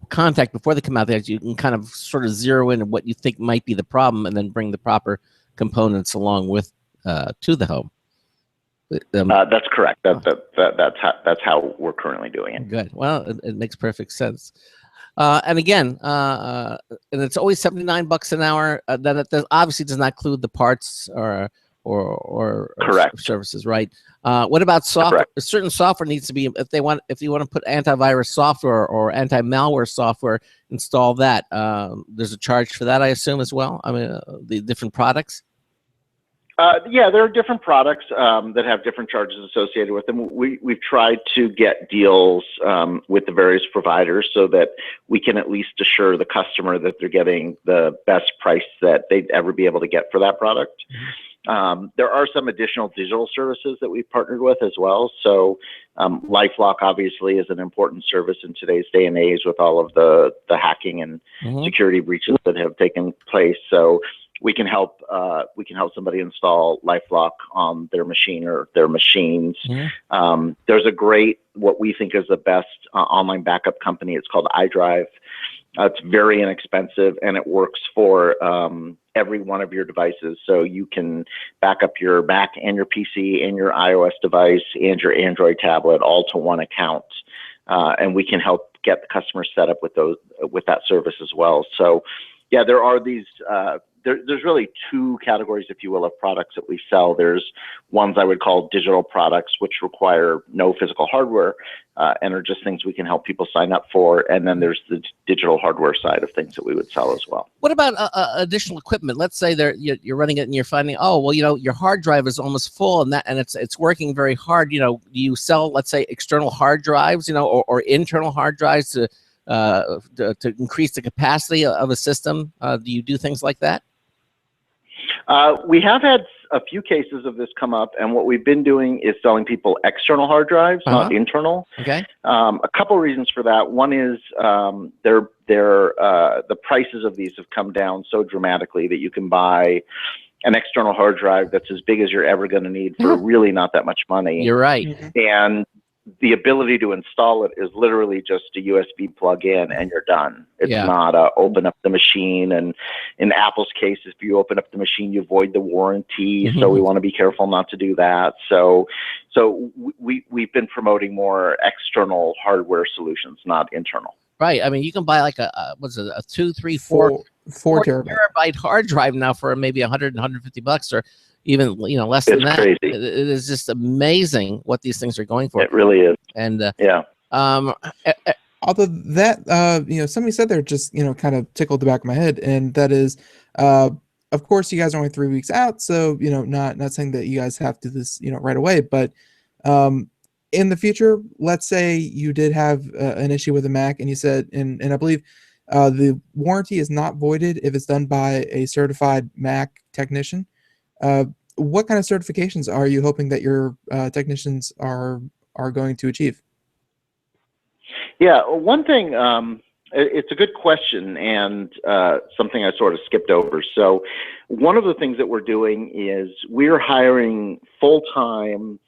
contact before they come out there, you can kind of sort of zero in on what you think might be the problem and then bring the proper components along with to the home. That's correct. That's how we're currently doing it. Good. Well, it makes perfect sense. And again, and it's always $79 an hour. That obviously does not include the parts or correct services, right? What about software? Correct. Certain software needs to be if you want to put antivirus software or anti-malware software, install that. There's a charge for that, I assume, as well. The different products. Yeah, there are different products that have different charges associated with them. We've tried to get deals with the various providers so that we can at least assure the customer that they're getting the best price that they'd ever be able to get for that product. There are some additional digital services that we've partnered with as well. So LifeLock obviously is an important service in today's day and age with all of the hacking and security breaches that have taken place. So we can help somebody install LifeLock on their machine or their machines. There's a great, what we think is the best online backup company. It's called iDrive. It's very inexpensive and it works for every one of your devices. So you can back up your Mac and your PC and your iOS device and your Android tablet all to one account. And we can help get the customer set up with that service as well. So yeah, there are these, there's really two categories, if you will, of products that we sell. There's ones I would call digital products, which require no physical hardware and are just things we can help people sign up for. And then there's the digital hardware side of things that we would sell as well. What about additional equipment? Let's say you're running it and you're finding, oh, well, your hard drive is almost full and it's working very hard. Do you sell, let's say, external hard drives, or internal hard drives to increase the capacity of a system? Do you do things like that? We have had a few cases of this come up, and what we've been doing is selling people external hard drives, not internal. Okay. A couple reasons for that. One is the prices of these have come down so dramatically that you can buy an external hard drive that's as big as you're ever going to need for really not that much money. You're right. And the ability to install it is literally just a USB plug in and you're done. It's not open up the machine. And in Apple's case, if you open up the machine, you void the warranty. So we want to be careful not to do that. So we've been promoting more external hardware solutions, not internal. Right. I mean, you can buy like a 2, 3, 4 terabyte hard drive now for maybe $100, $150, or even less than that. Crazy. It is just amazing what these things are going for. It really is. And although that somebody said there just kind of tickled the back of my head, and that is of course you guys are only 3 weeks out, so not saying that you guys have to do this right away, but In the future, let's say you did have an issue with a Mac, and you said, and I believe the warranty is not voided if it's done by a certified Mac technician. What kind of certifications are you hoping that your technicians are going to achieve? Yeah, one thing, it's a good question, and something I sort of skipped over. So one of the things that we're doing is we're hiring full-time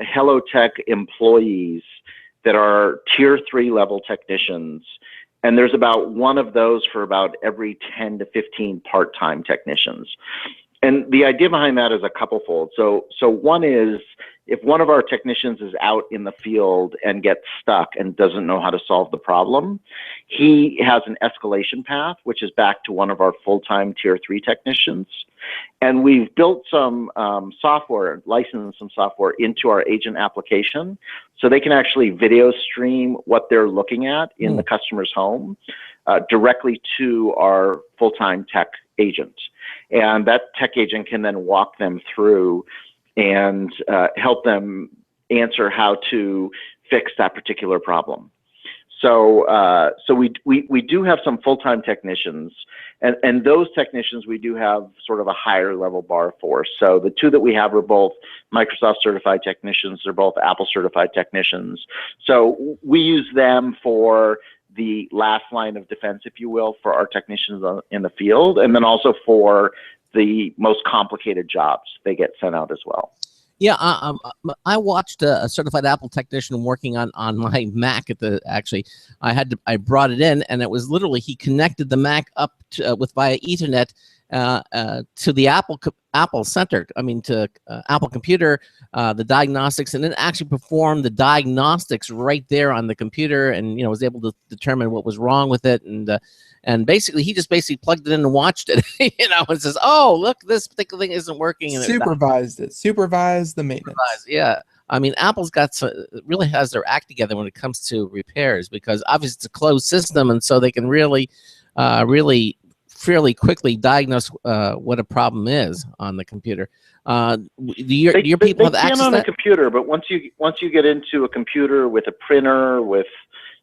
HelloTech employees that are tier 3 level technicians. And there's about one of those for about every 10 to 15 part-time technicians. And the idea behind that is a couple-fold. So one is, if one of our technicians is out in the field and gets stuck and doesn't know how to solve the problem, he has an escalation path, which is back to one of our full-time tier 3 technicians. And we've built some software, licensed some software into our agent application, so they can actually video stream what they're looking at in the customer's home directly to our full-time tech agent. And that tech agent can then walk them through and help them answer how to fix that particular problem. So we do have some full-time technicians, and those technicians we do have sort of a higher level bar for. So the two that we have are both Microsoft certified technicians. They're both Apple certified technicians. So we use them for the last line of defense, if you will, for our technicians in the field, and then also for the most complicated jobs they get sent out as well. Yeah, I watched a certified Apple technician working on my Mac at the. Actually, I brought it in, and it was literally he connected the Mac up to, via Ethernet to the Apple Center. I mean, to Apple Computer, the diagnostics, and then actually performed the diagnostics right there on the computer, and was able to determine what was wrong with it, and basically he just plugged it in and watched it, and says, "Oh, look, this particular thing isn't working." And supervised the maintenance. Yeah. I mean, Apple's really has their act together when it comes to repairs, because obviously it's a closed system, and so they can really fairly quickly diagnose what a problem is on the computer. Do your people have access on to a that? computer, but once you get into a computer with a printer, with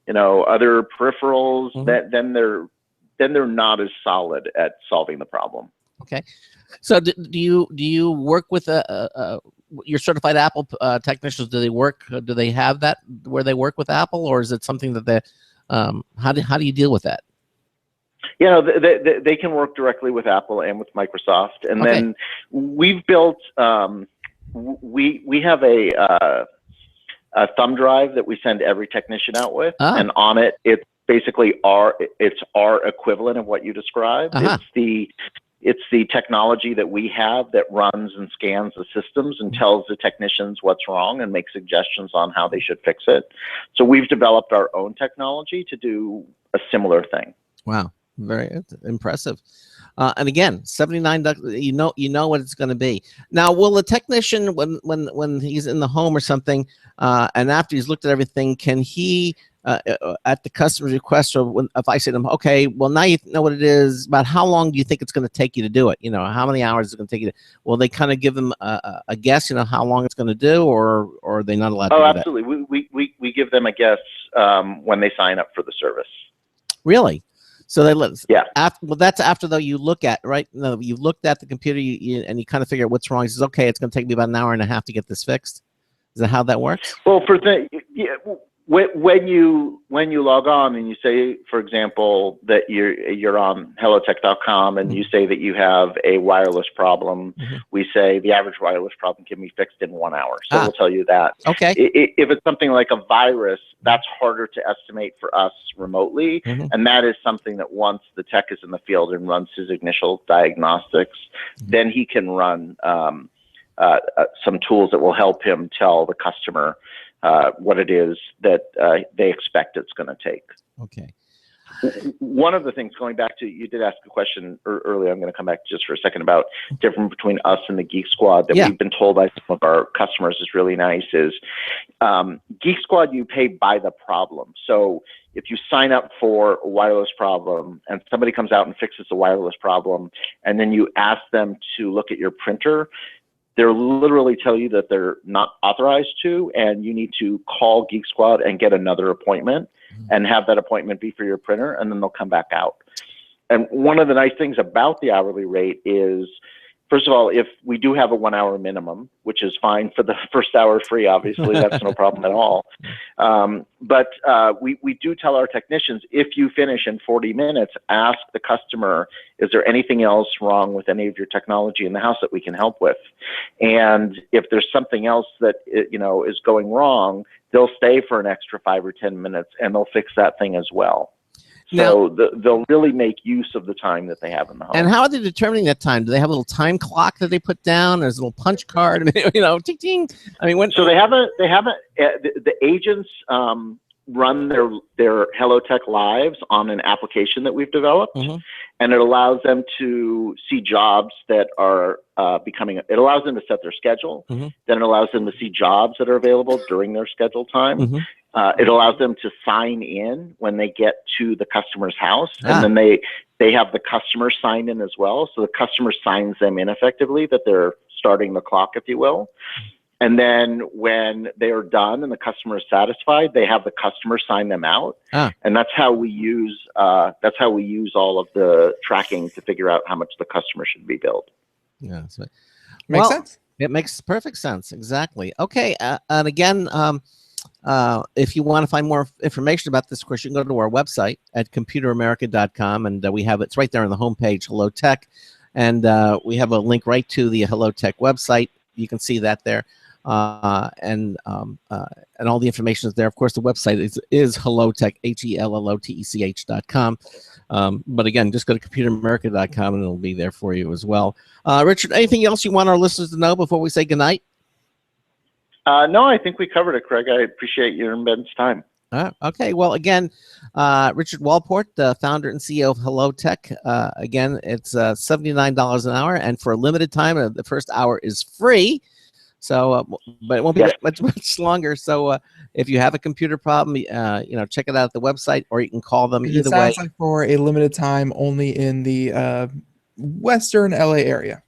other peripherals, then they're not as solid at solving the problem. Okay, so do you work with your certified Apple technicians? Do they have that where they work with Apple, or is it something that how do you deal with that? They can work directly with Apple and with Microsoft, and then we've built we have a thumb drive that we send every technician out with, and on it it's basically our equivalent of what you described. It's the technology that we have that runs and scans the systems and tells the technicians what's wrong and makes suggestions on how they should fix it. So we've developed our own technology to do a similar thing. Wow, very impressive. And again, $79. You know what it's going to be. Now, will the technician, when he's in the home or something, and after he's looked at everything, can he, at the customer's request, or if I say to him, okay, well, now you know what it is, about how long do you think it's going to take you to do it? How many hours is it going to take you to? Will they kind of give them a guess? How long it's going to do, or are they not allowed to do that? Absolutely. We give them a guess when they sign up for the service. Really? So yeah. Well, that's after though you look at you've looked at the computer and you kind of figure out what's wrong. He says, okay, it's going to take me about an hour and a half to get this fixed. Is that how that works? Well, when you log on and you say, for example, that you're on HelloTech.com and you say that you have a wireless problem, we say the average wireless problem can be fixed in 1 hour. So we'll tell you that. Okay. If it's something like a virus, that's harder to estimate for us remotely, and that is something that once the tech is in the field and runs his initial diagnostics, then he can run some tools that will help him tell the customer what it is that they expect it's going to take. Okay. One of the things, going back to, you did ask a question earlier, I'm going to come back just for a second about difference between us and the Geek Squad that we've been told by some of our customers is really nice is Geek Squad, you pay by the problem. So if you sign up for a wireless problem and somebody comes out and fixes the wireless problem, and then you ask them to look at your printer, they'll literally tell you that they're not authorized to, and you need to call Geek Squad and get another appointment and have that appointment be for your printer, and then they'll come back out. And one of the nice things about the hourly rate is, first of all, if we do have a 1 hour minimum, which is fine for the first hour free, obviously, that's no problem at all. But we do tell our technicians, if you finish in 40 minutes, ask the customer, is there anything else wrong with any of your technology in the house that we can help with? And if there's something else that is going wrong, they'll stay for an extra 5 or 10 minutes and they'll fix that thing as well. So they'll really make use of the time that they have in the home. And how are they determining that time? Do they have a little time clock that they put down? There's a little punch card, ting ting. I mean, so the agents run their HelloTech lives on an application that we've developed, and it allows them to see jobs that are it allows them to set their schedule. Then it allows them to see jobs that are available during their scheduled time. It allows them to sign in when they get to the customer's house, and then they have the customer sign in as well. So the customer signs them in effectively, that they're starting the clock, if you will. And then when they are done and the customer is satisfied, they have the customer sign them out. And that's how we use all of the tracking to figure out how much the customer should be billed. Yeah, makes sense. It makes perfect sense. Exactly. Okay. And again, if you want to find more information about this, of course, you can go to our website at computeramerica.com, and we have it's right there on the homepage, HelloTech, and we have a link right to the HelloTech website. You can see that there, and all the information is there. Of course, the website is HelloTech, HelloTech.com. But again, just go to computeramerica.com and it'll be there for you as well. Richard, anything else you want our listeners to know before we say goodnight? No, I think we covered it, Craig. I appreciate your and Ben's time. Okay. Well, again, Richard Walport, the founder and CEO of HelloTech. Again, it's $79 an hour, and for a limited time, the first hour is free. So, but it won't be much longer. So, if you have a computer problem, check it out at the website, or you can call them either way. It sounds like for a limited time, only in the Western LA area.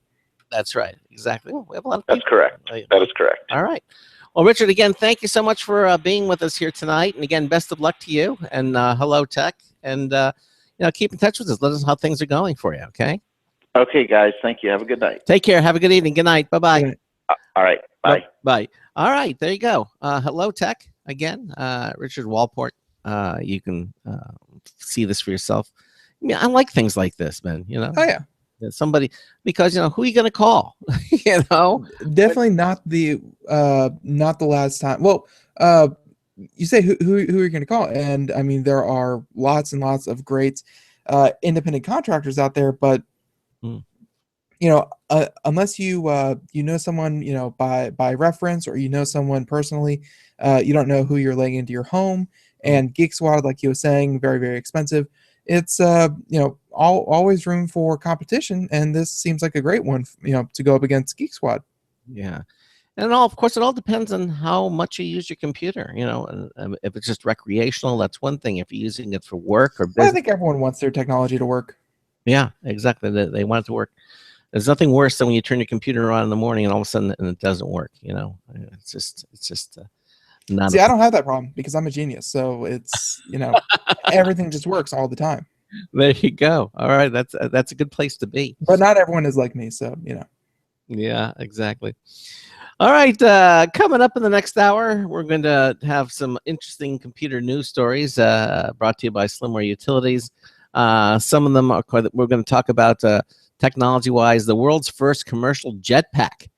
That's right. Exactly. Well, we have a lot of That's correct. That is correct. All right. Well, Richard, again, thank you so much for being with us here tonight. And again, best of luck to you and HelloTech. And, keep in touch with us. Let us know how things are going for you. Okay. Okay, guys. Thank you. Have a good night. Take care. Have a good evening. Good night. Bye-bye. All right. Bye. Bye. All right. There you go. HelloTech again. Richard Walport. You can see this for yourself. I mean, I like things like this, man. Oh, yeah. Somebody, because who are you going to call? Definitely not the last time. Well, you say who are you going to call? And I mean, there are lots and lots of great independent contractors out there, but unless you know someone by reference, or someone personally, you don't know who you're letting into your home. And Geek Squad, like you were saying, very, very expensive. It's always room for competition, and this seems like a great one to go up against Geek Squad. Yeah. And of course, it all depends on how much you use your computer. And if it's just recreational, that's one thing. If you're using it for work or business, well, I think everyone wants their technology to work. Yeah, exactly. They want it to work. There's nothing worse than when you turn your computer on in the morning and all of a sudden it doesn't work. It's just not. See, I don't have that problem because I'm a genius. So it's everything just works all the time. There you go. All right, that's a good place to be. But not everyone is like me, so Yeah, exactly. All right, coming up in the next hour, we're going to have some interesting computer news stories brought to you by Slimware Utilities. Some of them we're going to talk about technology-wise. The world's first commercial jetpack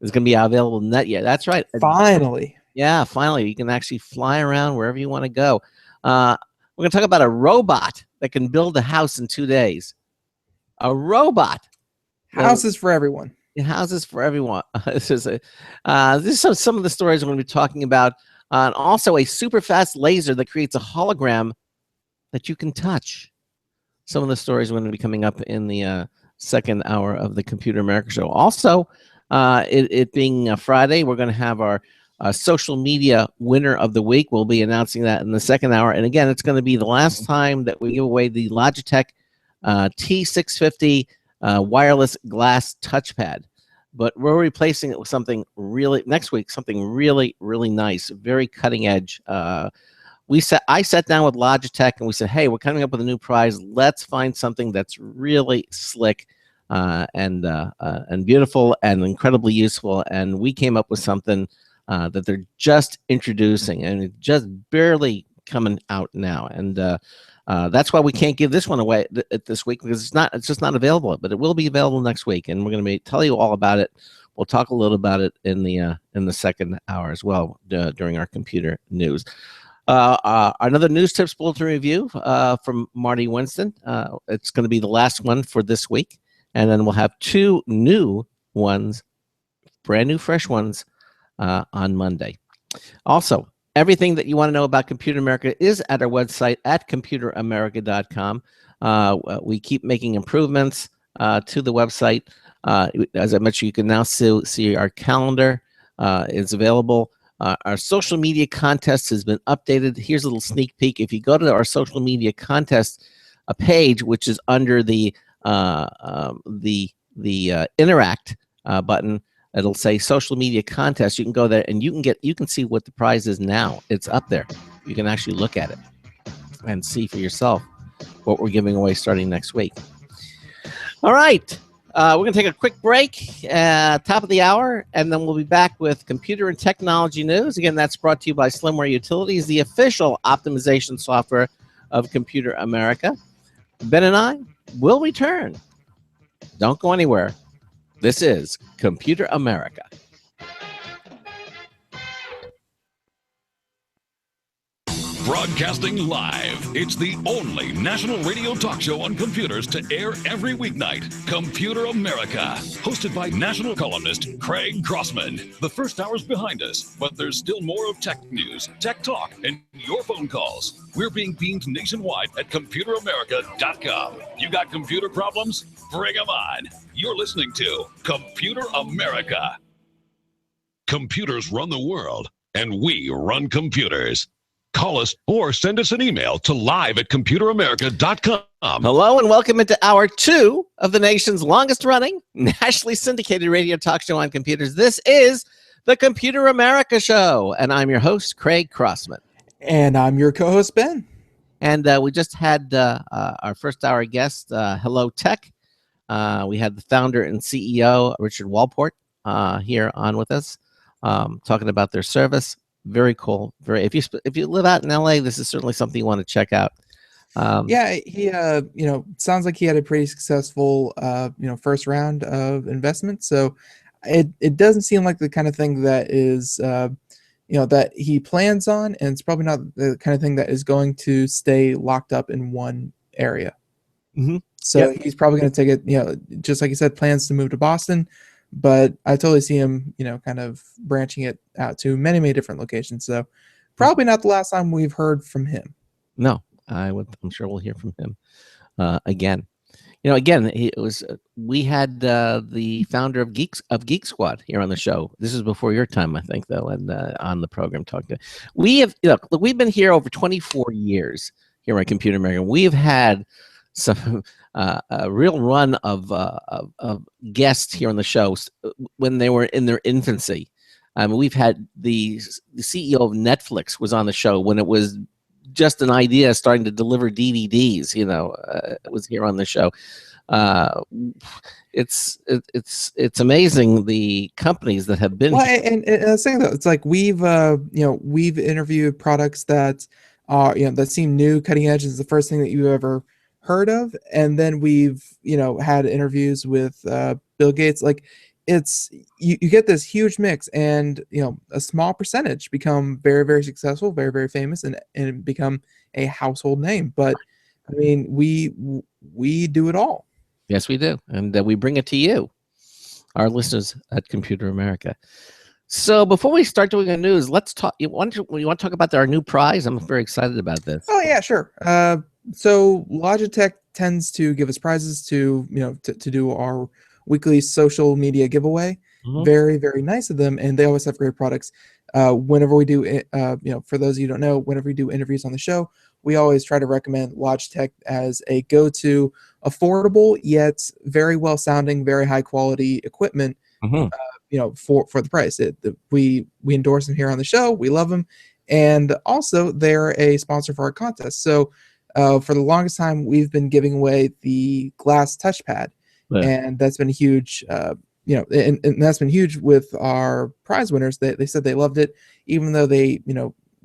is going to be available in net yet. That's right. Finally. Yeah, finally. You can actually fly around wherever you want to go. We're going to talk about a robot that can build a house in 2 days. A robot. Houses for everyone. Houses for everyone. This is some of the stories we're going to be talking about. And also a super fast laser that creates a hologram that you can touch. Some of the stories are going to be coming up in the second hour of the Computer America Show. Also, it being Friday, we're going to have our social media winner of the week. We'll be announcing that in the second hour. And again, it's going to be the last time that we give away the Logitech T650 wireless glass touchpad. but we're replacing it with something really next week, something really, really nice, very cutting edge. I sat down with Logitech and we said, hey, we're coming up with a new prize. Let's find something that's really slick and beautiful and incredibly useful. And we came up with something that they're just introducing, and it's just barely coming out now. And that's why we can't give this one away this week, because it's just not available. But it will be available next week, and we're going to tell you all about it. We'll talk a little about it in the second hour as well during our computer news. Another news tips bulletin review from Marty Winston. It's going to be the last one for this week, and then we'll have two new ones, brand new, fresh ones, on Monday. Also, everything that you want to know about Computer America is at our website at computeramerica.com. We keep making improvements to the website. As I mentioned, you can now see our calendar is available. Our social media contest has been updated. Here's a little sneak peek. If you go to our social media contest page, which is under the interact button, it'll say social media contest. You can go there and you can see what the prize is now. It's up there. You can actually look at it and see for yourself what we're giving away starting next week. All right. We're going to take a quick break, top of the hour, and then we'll be back with computer and technology news. Again, that's brought to you by Slimware Utilities, the official optimization software of Computer America. Ben and I will return. Don't go anywhere. This is Computer America. Broadcasting live. It's the only national radio talk show on computers to air every weeknight. Computer America. Hosted by national columnist Craig Crossman. The first hour's behind us, but there's still more of tech news, tech talk, and your phone calls. We're being beamed nationwide at computeramerica.com. You got computer problems? Bring them on. You're listening to Computer America. Computers run the world, and we run computers. Call us or send us an email to live@computeramerica.com. Hello and welcome into hour 2 of the nation's longest running, nationally syndicated radio talk show on computers. This is the Computer America Show, and I'm your host, Craig Crossman. And I'm your co-host, Ben. And we just had our first hour guest, HelloTech. We had the founder and CEO, Richard Walport, here on with us, talking about their service. Very cool. If you live out in LA, this is certainly something you want to check out. Yeah, he sounds like he had a pretty successful first round of investment. So it doesn't seem like the kind of thing that is that he plans on, and it's probably not the kind of thing that is going to stay locked up in one area. Mm-hmm. So he's probably going to take it, just like you said, plans to move to Boston. But I totally see him, kind of branching it out to many, many different locations. So probably not the last time we've heard from him. No, I'm sure we'll hear from him again. We had the founder of Geek Squad here on the show. This is before your time, I think, though, and on the program talking. We've been here over 24 years here on Computer America. We have had some a real run of guests here on the show when they were in their infancy. We've had the CEO of Netflix was on the show when it was just an idea starting to deliver DVDs. It was here on the show. It's amazing the companies that have been. Well, and I was saying that it's like we've interviewed products that are that seem new, cutting edge. Is the first thing that you ever heard of, and then we've had interviews with Bill Gates. Like it's you get this huge mix, and a small percentage become very, very successful, very, very famous, and become a household name. But I mean, we do it all. Yes, we do, and we bring it to you, our listeners at Computer America. So before we start doing the news, let's talk. You want to talk about our new prize? I'm very excited about this. Oh yeah, sure. So Logitech tends to give us prizes to do our weekly social media giveaway. Mm-hmm. Very, very nice of them, and they always have great products. Whenever we do, for those of you who don't know, whenever we do interviews on the show, we always try to recommend Logitech as a go-to, affordable yet very well-sounding, very high-quality equipment Mhm. For the price. We endorse them here on the show. We love them, and also they're a sponsor for our contest. So for the longest time, we've been giving away the glass touchpad, Yeah. and that's been huge. And that's been huge with our prize winners. They said they loved it, even though they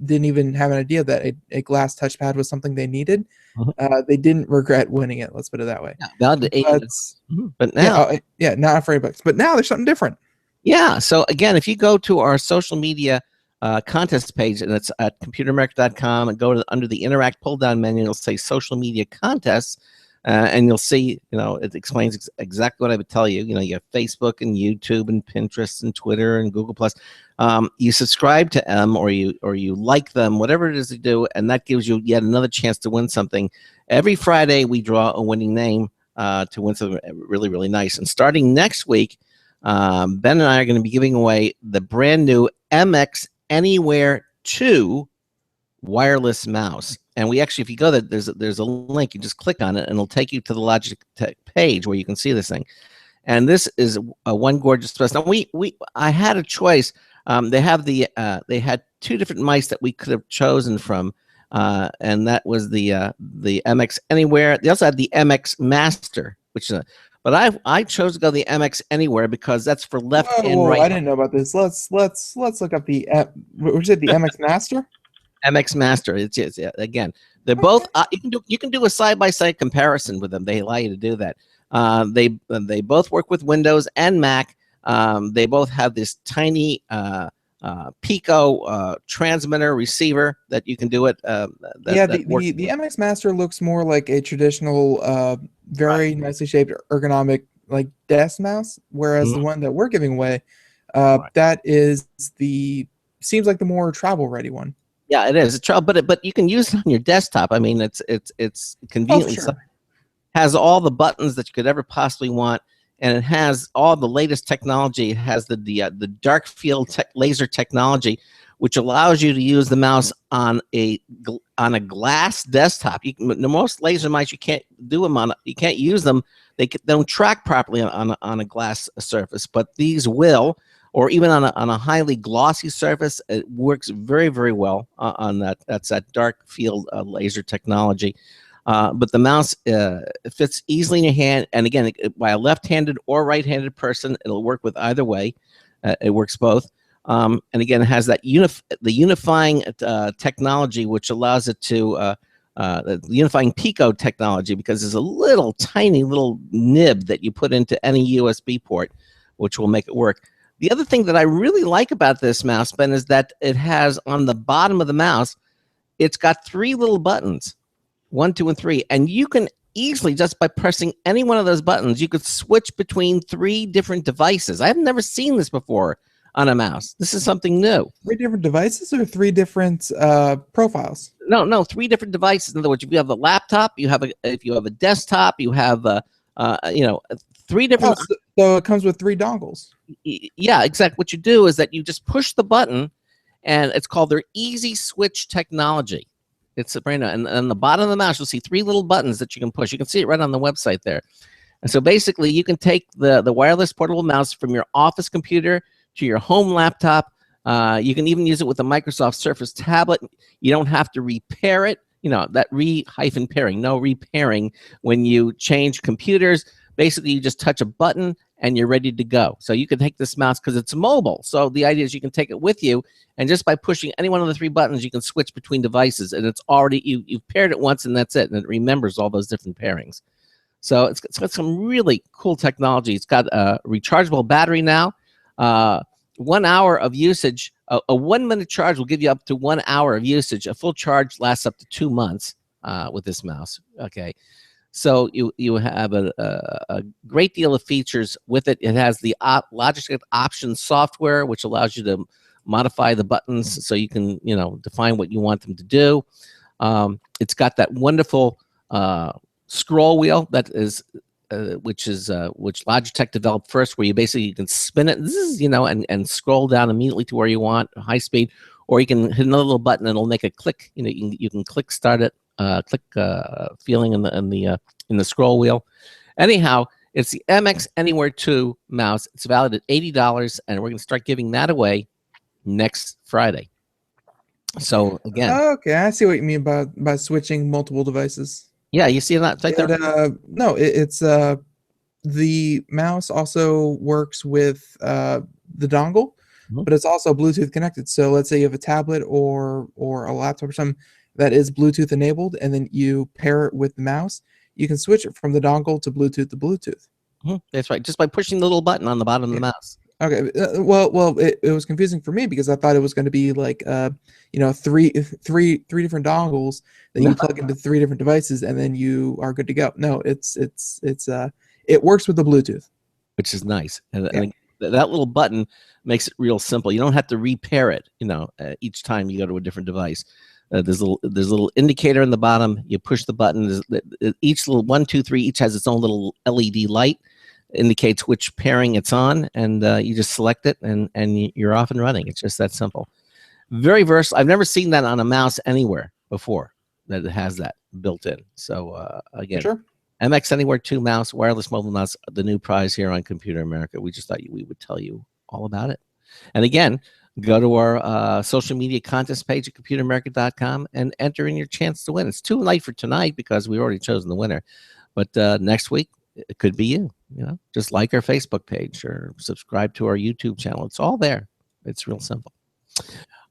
didn't even have an idea that a glass touchpad was something they needed. Mhm. They didn't regret winning it. Let's put it that way. Yeah, valid to But but now, not for $8. But now there's something different. yeah. So again, if you go to our social media contest page, and it's at computeramerica.com, and go to under the interact pull down menu, it'll say social media contests, and you'll see, it explains exactly what I would tell you. You have Facebook and YouTube and Pinterest and Twitter and Google Plus. You subscribe to them, or you like them, whatever it is you do, and that gives you yet another chance to win something. Every Friday, we draw a winning name to win something really, really nice. And starting next week, Ben and I are going to be giving away the brand new MX Anywhere 2 wireless mouse. And we actually, if you go there, there's a link. You just click on it, and it'll take you to the Logitech page where you can see this thing. And this is a one gorgeous mouse. Now I had a choice. They had two different mice that we could have chosen from, and that was the MX Anywhere. They also had the MX Master, but I chose to go the MX Anywhere because that's for left and right. I didn't know about this. Let's look up the was it the MX Master? MX Master. It's again, they're both. You can do a side-by-side comparison with them. They allow you to do that. They both work with Windows and Mac. They both have this tiny Pico transmitter receiver that you can do it. The MX Master looks more like a traditional, very nicely shaped, ergonomic like desk mouse, whereas the one that we're giving away, that is seems like the more travel ready one. Yeah, it is a trouble, but you can use it on your desktop. I mean, it's conveniently has all the buttons that you could ever possibly want, and it has all the latest technology. It has the dark field laser technology, which allows you to use the mouse on a glass desktop. Most laser mice you can't do them you can't use them. They don't track properly on a glass surface, but these will. Or even on a highly glossy surface, it works very, very well on that. That's that dark field laser technology. But the mouse fits easily in your hand, and again, by a left-handed or right-handed person, it'll work with either way. It works both, and again, it has that the unifying technology, which allows it to the unifying Pico technology, because there's a little tiny little nib that you put into any USB port, which will make it work. The other thing that I really like about this mouse, Ben, is that it has on the bottom of the mouse, it's got 3 little buttons, 1, 2, and 3. And you can easily, just by pressing any one of those buttons, you could switch between 3 different devices. I've never seen this before on a mouse. This is something new. 3 different devices or 3 different profiles? No, 3 different devices. In other words, if you have a laptop, if you have a desktop, you have 3 different. So it comes with 3 dongles. Yeah, exactly. What you do is that you just push the button, and it's called their Easy Switch technology. It's a brand new, and on the bottom of the mouse, you'll see 3 little buttons that you can push. You can see it right on the website there. And so basically, you can take the wireless portable mouse from your office computer to your home laptop. You can even use it with a Microsoft Surface tablet. You don't have to repair it. That re-pairing, no repairing when you change computers. Basically, you just touch a button and you're ready to go. So you can take this mouse because it's mobile. So the idea is you can take it with you, and just by pushing any one of the 3 buttons, you can switch between devices, and it's already you've paired it once, and that's it, and it remembers all those different pairings. So it's got some really cool technology. It's got a rechargeable battery now. 1 hour of usage. A 1-minute charge will give you up to 1 hour of usage. A full charge lasts up to 2 months with this mouse. Okay. So you have a great deal of features with it. It has the Logitech Options software, which allows you to modify the buttons so you can define what you want them to do. It's got that wonderful scroll wheel that is which Logitech developed first, where you can spin it, and scroll down immediately to where you want, high speed, or you can hit another little button and it'll make a click. You can click start it. Feeling in the scroll wheel. Anyhow, It's the MX Anywhere 2 mouse. It's valid at $80, and we're going to start giving that away next Friday. So again, Okay, I see what you mean by switching multiple devices. yeah, you see that? It's like No, it's the mouse also works with the dongle, but it's also Bluetooth connected. So let's say you have a tablet or a laptop or something that is Bluetooth enabled, and then you pair it with the mouse. You can switch it from the dongle to Bluetooth to Bluetooth. That's right. Just by pushing the little button on the bottom of the mouse. Okay. Well, it was confusing for me because I thought it was going to be like, three different dongles that you plug into 3 different devices, and then you are good to go. No, it works with the Bluetooth, which is nice. And that little button makes it real simple. You don't have to repair it, each time you go to a different device. There's a little indicator in the bottom. You push the button. Each little 1, 2, 3 each has its own little LED light, indicates which pairing it's on, and you just select it, and you're off and running. It's just that simple. Very versatile. I've never seen that on a mouse anywhere before, that it has that built in. So again, sure. MX Anywhere 2 mouse, wireless mobile mouse, the new prize here on Computer America. We just thought we would tell you all about it. And again, go to our social media contest page at computeramerica.com and enter in your chance to win. It's too late for tonight because we've already chosen the winner. But next week, it could be you. Just like our Facebook page or subscribe to our YouTube channel. It's all there. It's real simple.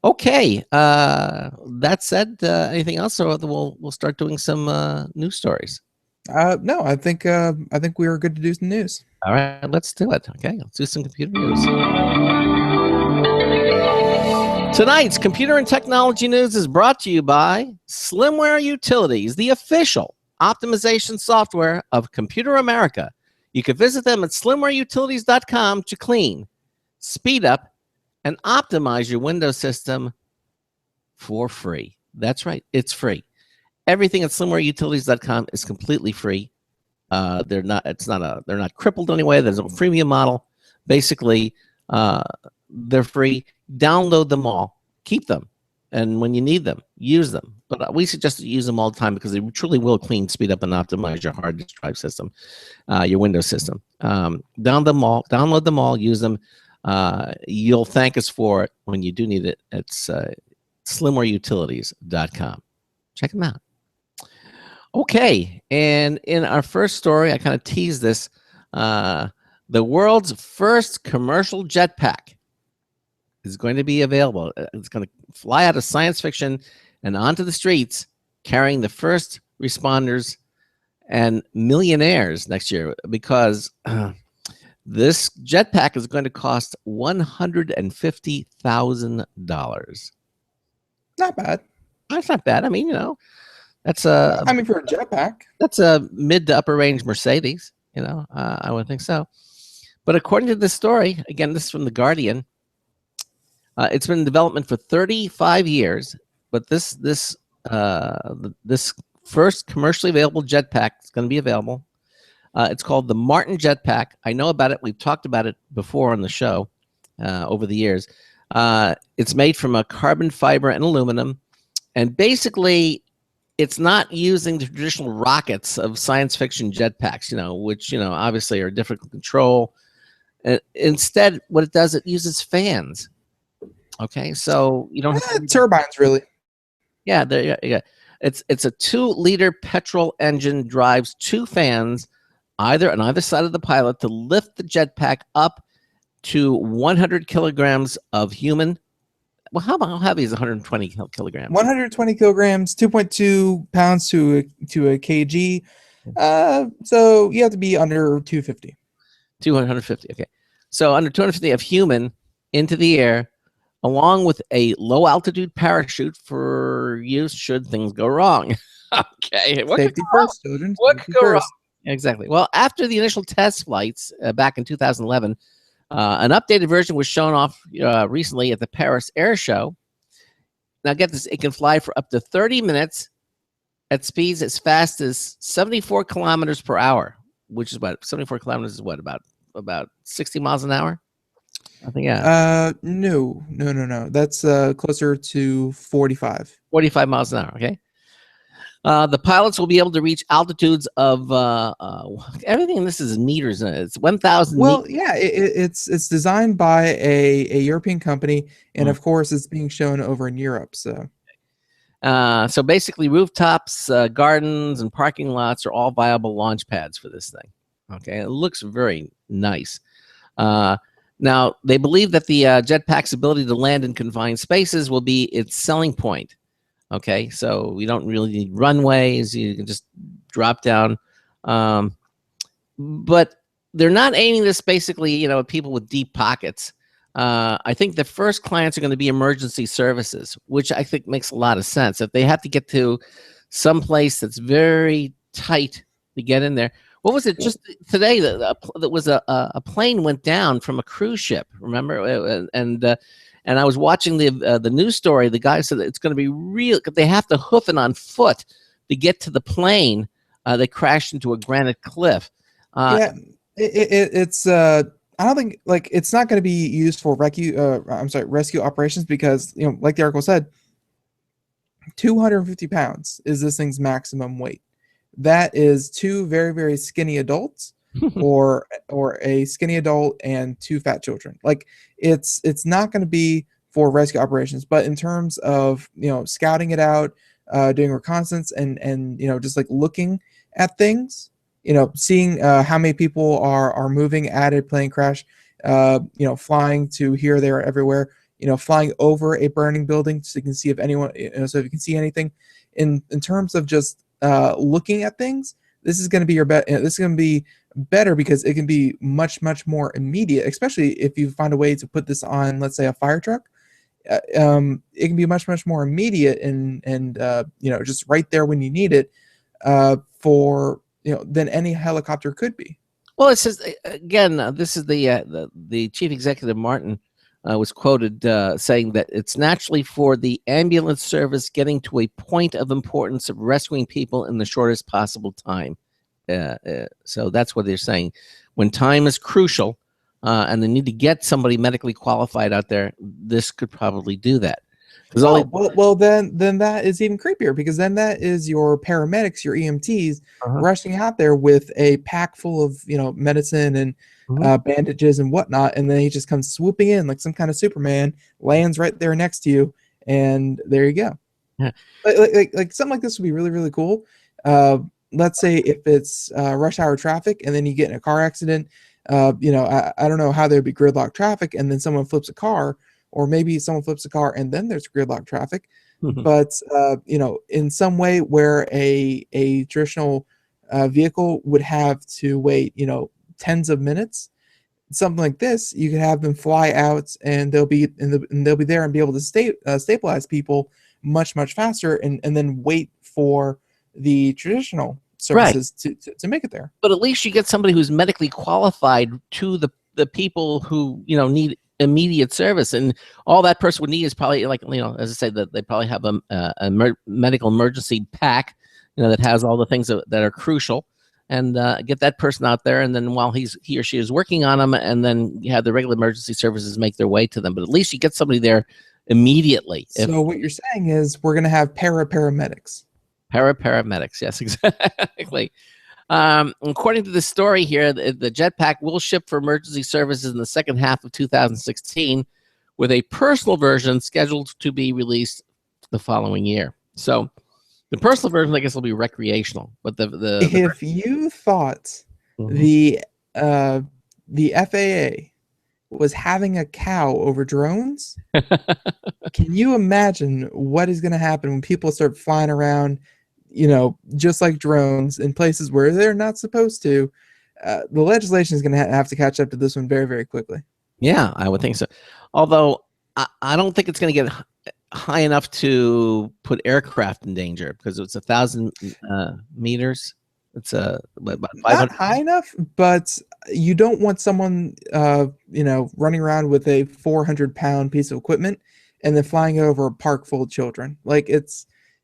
Okay. That said, anything else, or we'll start doing some news stories? No, I think we are good to do some news. All right, let's do it. Okay, let's do some computer news. Tonight's computer and technology news is brought to you by Slimware Utilities, the official optimization software of Computer America. You can visit them at slimwareutilities.com to clean, speed up, and optimize your Windows system for free. That's right, it's free. Everything at slimwareutilities.com is completely free. They're not crippled anyway. There's a freemium model. Basically, they're free. Download them all. Keep them. And when you need them, use them. But we suggest you use them all the time because they truly will clean, speed up, and optimize your hard disk drive system, your Windows system. Download them all. Use them. You'll thank us for it when you do need it. It's slimwareutilities.com. Check them out. Okay, and in our first story, I kind of teased this. The world's first commercial jetpack is going to be available. It's going to fly out of science fiction and onto the streets, carrying the first responders and millionaires next year, because this jetpack is going to cost $150,000. Not bad. That's not bad. I mean, that's for a jetpack, that's a mid to upper range Mercedes. I would think so. But according to this story, again, this is from The Guardian, it's been in development for 35 years. But this first commercially available jetpack is going to be available. It's called the Martin Jetpack. I know about it. We've talked about it before on the show over the years. It's made from a carbon fiber and aluminum. And basically, it's not using the traditional rockets of science fiction jetpacks, which, obviously are difficult to control. Instead, what it does, it uses fans. Okay, so you don't have turbines, really. Yeah, yeah. It's a 2-liter petrol engine drives 2 fans, either on either side of the pilot, to lift the jetpack up to 100 kilograms of human. Well, how heavy is 120 kilograms? 120 kilograms, 2.2 pounds to a kg. So you have to be under 250. 250. Okay, so under 250 of human into the air, along with a low altitude parachute for use should things go wrong. Okay, safety first, children. What could go wrong? Exactly. Well, after the initial test flights back in 2011. An updated version was shown off recently at the Paris Air Show. Now, get this. It can fly for up to 30 minutes at speeds as fast as 74 kilometers per hour, which is what? 74 kilometers is what? About 60 miles an hour? I think, yeah. No. That's closer to 45. 45 miles an hour, okay? The pilots will be able to reach altitudes of everything. This is in meters. It's 1,000 Well, meters. yeah, it's designed by a European company, and Mm. of course, it's being shown over in Europe. So So basically, rooftops, gardens, and parking lots are all viable launch pads for this thing. Okay, it looks very nice. Now, they believe that the jetpack's ability to land in confined spaces will be its selling point. Okay, so we don't really need runways. You can just drop down. But they're not aiming this basically, at people with deep pockets. I think the first clients are going to be emergency services, which I think makes a lot of sense. If they have to get to some place that's very tight to get in there. What was it just today that was a plane went down from a cruise ship? Remember, and I was watching the news story. The guy said that it's going to be real. They have to hoof it on foot to get to the plane. They crashed into a granite cliff. yeah, it's I don't think like it's not going to be used for rescue operations because like the article said, 250 pounds is this thing's maximum weight. That is two very, very skinny adults or a skinny adult and two fat children. Like it's not going to be for rescue operations, but in terms of scouting it out, doing reconnaissance and just like looking at things, seeing how many people are moving at a plane crash, flying to here, there, everywhere, flying over a burning building so you can see if anyone, so if you can see anything in terms of just looking at things. This is going to be this is going to be better because it can be much, much more immediate, especially if you find a way to put this on, let's say, a fire truck. It can be much, much more immediate and just right there when you need it for than any helicopter could be. Well, it says again. This is the chief executive Martin was quoted saying that it's naturally for the ambulance service getting to a point of importance of rescuing people in the shortest possible time. So that's what they're saying. When time is crucial and they need to get somebody medically qualified out there, this could probably do that. Well, then that is even creepier because then that is your paramedics, your EMTs rushing out there with a pack full of medicine and bandages and whatnot, and then he just comes swooping in like some kind of Superman, lands right there next to you, and there you go. Yeah. Like something like this would be really, really cool. Let's say if it's rush hour traffic and then you get in a car accident, I don't know how there'd be gridlock traffic and then someone flips a car, or maybe someone flips a car and then there's gridlock traffic. But in some way where a traditional vehicle would have to wait tens of minutes, something like this, you could have them fly out and they'll be there and be able to stabilize people much, much faster and then wait for the traditional services to make it there. But at least you get somebody who's medically qualified to the people who need immediate service, and all that person would need is probably as I said, that they probably have a medical emergency pack that has all the things that are crucial, and get that person out there, and then while he or she is working on them, and then you have the regular emergency services make their way to them. But at least you get somebody there immediately. So what you're saying is we're going to have paramedics. Paramedics, yes, exactly. According to the story here, the jetpack will ship for emergency services in the second half of 2016, with a personal version scheduled to be released the following year. So the personal version, I guess, will be recreational. But if you thought the FAA was having a cow over drones, can you imagine what is going to happen when people start flying around, just like drones in places where they're not supposed to? The legislation is going to have to catch up to this one very, very quickly. Yeah, I would think so. Although I don't think it's going to get high enough to put aircraft in danger because it's 1,000 meters. It's about 500. Not high enough, but you don't want someone, running around with a 400-pound piece of equipment and then flying over a park full of children. Like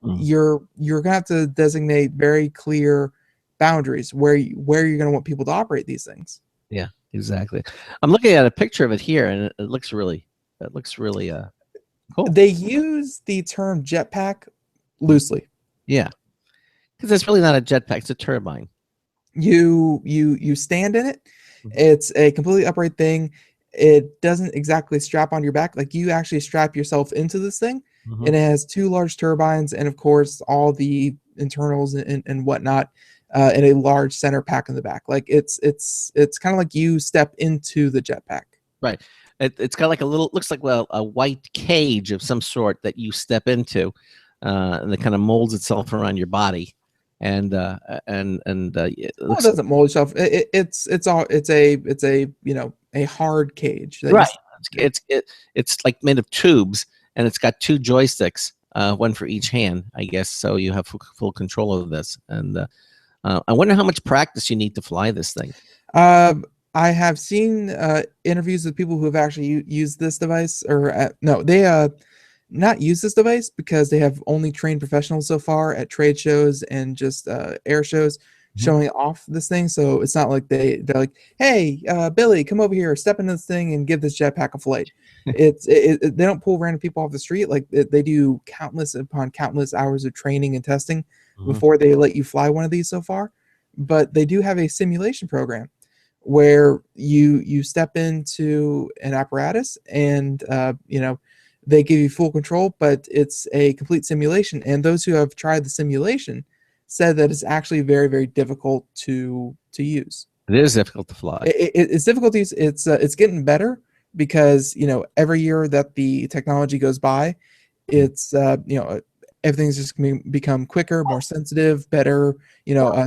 you're gonna have to designate very clear boundaries where you're gonna want people to operate these things. Yeah, exactly. I'm looking at a picture of it here, and it looks really cool. They use the term jetpack loosely. Yeah. Because it's really not a jetpack; it's a turbine. You stand in it. It's a completely upright thing. It doesn't exactly strap on your back. Like, you actually strap yourself into this thing, and it has 2 large turbines, and of course all the internals and whatnot, and a large center pack in the back. Like, it's kind of like you step into the jetpack. Right. It's got like looks like a white cage of some sort that you step into, and it kind of molds itself around your body, and it Well, looks it doesn't mold itself. It's a a hard cage. right. It's like made of tubes, and it's got 2 joysticks, one for each hand, I guess. So you have full control of this, and I wonder how much practice you need to fly this thing. I have seen interviews with people who have actually used this device, or no, they not used this device because they have only trained professionals so far at trade shows and just air shows showing off this thing. So it's not like they're like, hey, Billy, come over here, step into this thing and give this jetpack a flight. They don't pull random people off the street. Like, they do countless upon countless hours of training and testing before they let you fly one of these so far. But they do have a simulation program where you step into an apparatus, and they give you full control, but it's a complete simulation. And those who have tried the simulation said that it's actually very, very difficult to use. It is difficult to fly. It's difficult to use. It's getting better because every year that the technology goes by, it's everything's just going to become quicker, more sensitive, better,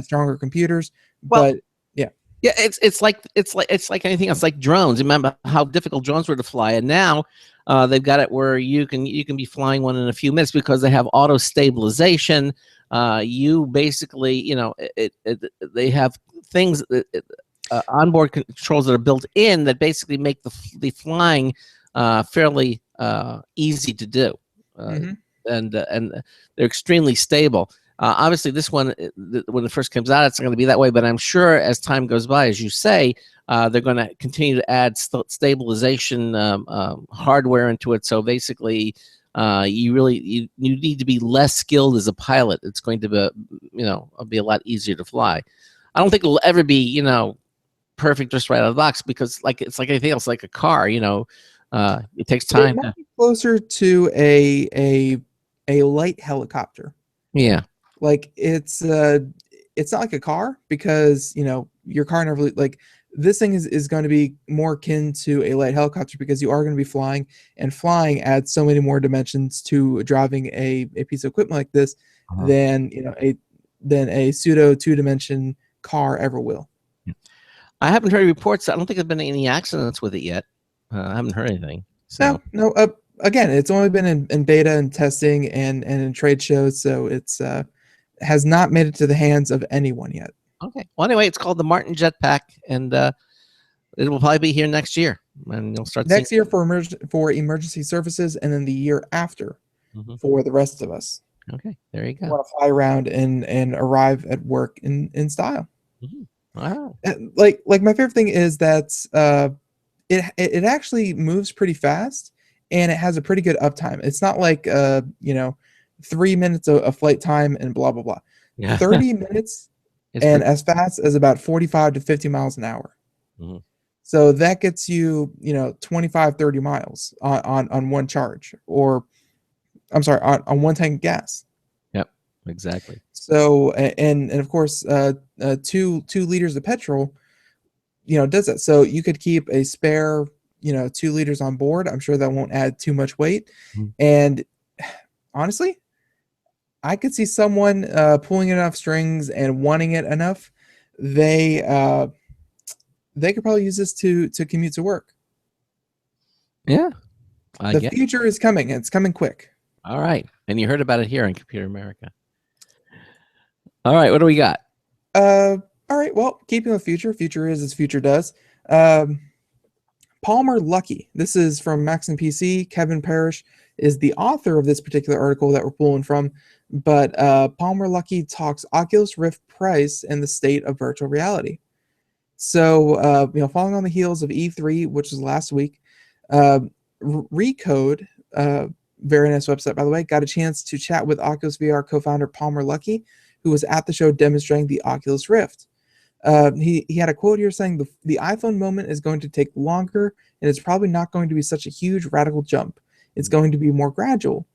stronger computers. But yeah, it's like anything else, like drones. Remember how difficult drones were to fly, and now they've got it where you can be flying one in a few minutes because they have auto stabilization. You basically, they have things onboard controls that are built in that basically make the flying fairly easy to do, and they're extremely stable. Obviously, this one, when it first comes out, it's not going to be that way. But I'm sure as time goes by, as you say, they're going to continue to add stabilization hardware into it. So basically, you need to be less skilled as a pilot. It's going to be a lot easier to fly. I don't think it'll ever be perfect just right out of the box, because it's like anything else, like a car. It takes time. It might be closer to a light helicopter. Yeah. Like, it's not like a car, because your car never, like, this thing is going to be more akin to a light helicopter, because you are going to be flying, and flying adds so many more dimensions to driving a piece of equipment like this than a pseudo 2-dimension car ever will. I haven't heard reports. I don't think there's been any accidents with it yet. I haven't heard anything. So. No. Again, it's only been in beta and testing and in trade shows, so it's has not made it to the hands of anyone yet. Okay. Well, anyway, it's called the Martin Jetpack, and it will probably be here next year, and you'll start next year for emergency services, and then the year after for the rest of us. Okay, there you go. Want to fly around and arrive at work in style. Wow. Like my favorite thing is that it actually moves pretty fast, and it has a pretty good uptime. It's not like 3 minutes of flight time and blah blah blah. Yeah. 30 minutes and as fast as about 45 to 50 miles an hour. So that gets you 25, 30 miles on one charge, or I'm sorry, on one tank of gas. Yep, exactly. So and of course 2 liters of petrol does that. So you could keep a spare 2 liters on board. I'm sure that won't add too much weight. And honestly, I could see someone pulling enough strings and wanting it enough. They could probably use this to commute to work. Yeah. The future is coming. It's coming quick. All right. And you heard about it here on Computer America. All right. What do we got? All right. Well, keeping with future is as future does. Palmer Luckey. This is from Max and PC. Kevin Parrish is the author of this particular article that we're pulling from. But Palmer Luckey talks Oculus Rift price and the state of virtual reality. So, following on the heels of E3, which was last week, Recode, very nice website, by the way, got a chance to chat with Oculus VR co-founder Palmer Luckey, who was at the show demonstrating the Oculus Rift. He had a quote here saying the iPhone moment is going to take longer, and it's probably not going to be such a huge radical jump. It's going to be more gradual.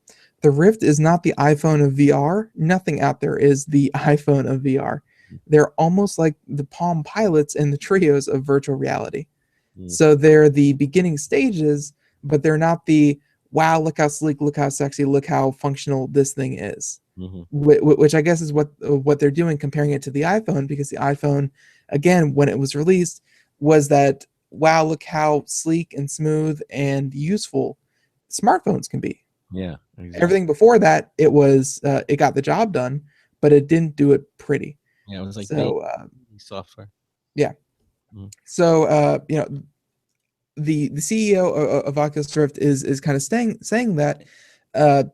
The Rift is not the iPhone of VR. Nothing out there is the iPhone of VR. They're almost like the Palm Pilots and the Trios of virtual reality. So they're the beginning stages, but they're not the, wow, look how sleek, look how sexy, look how functional this thing is. Which I guess is what they're doing, comparing it to the iPhone, because the iPhone, again, when it was released, was that, wow, look how sleek and smooth and useful smartphones can be. Yeah, exactly. Everything before that, it was it got the job done, but it didn't do it pretty. Yeah, it was like so software. Yeah. So you know, the CEO of Oculus Rift is kind of saying that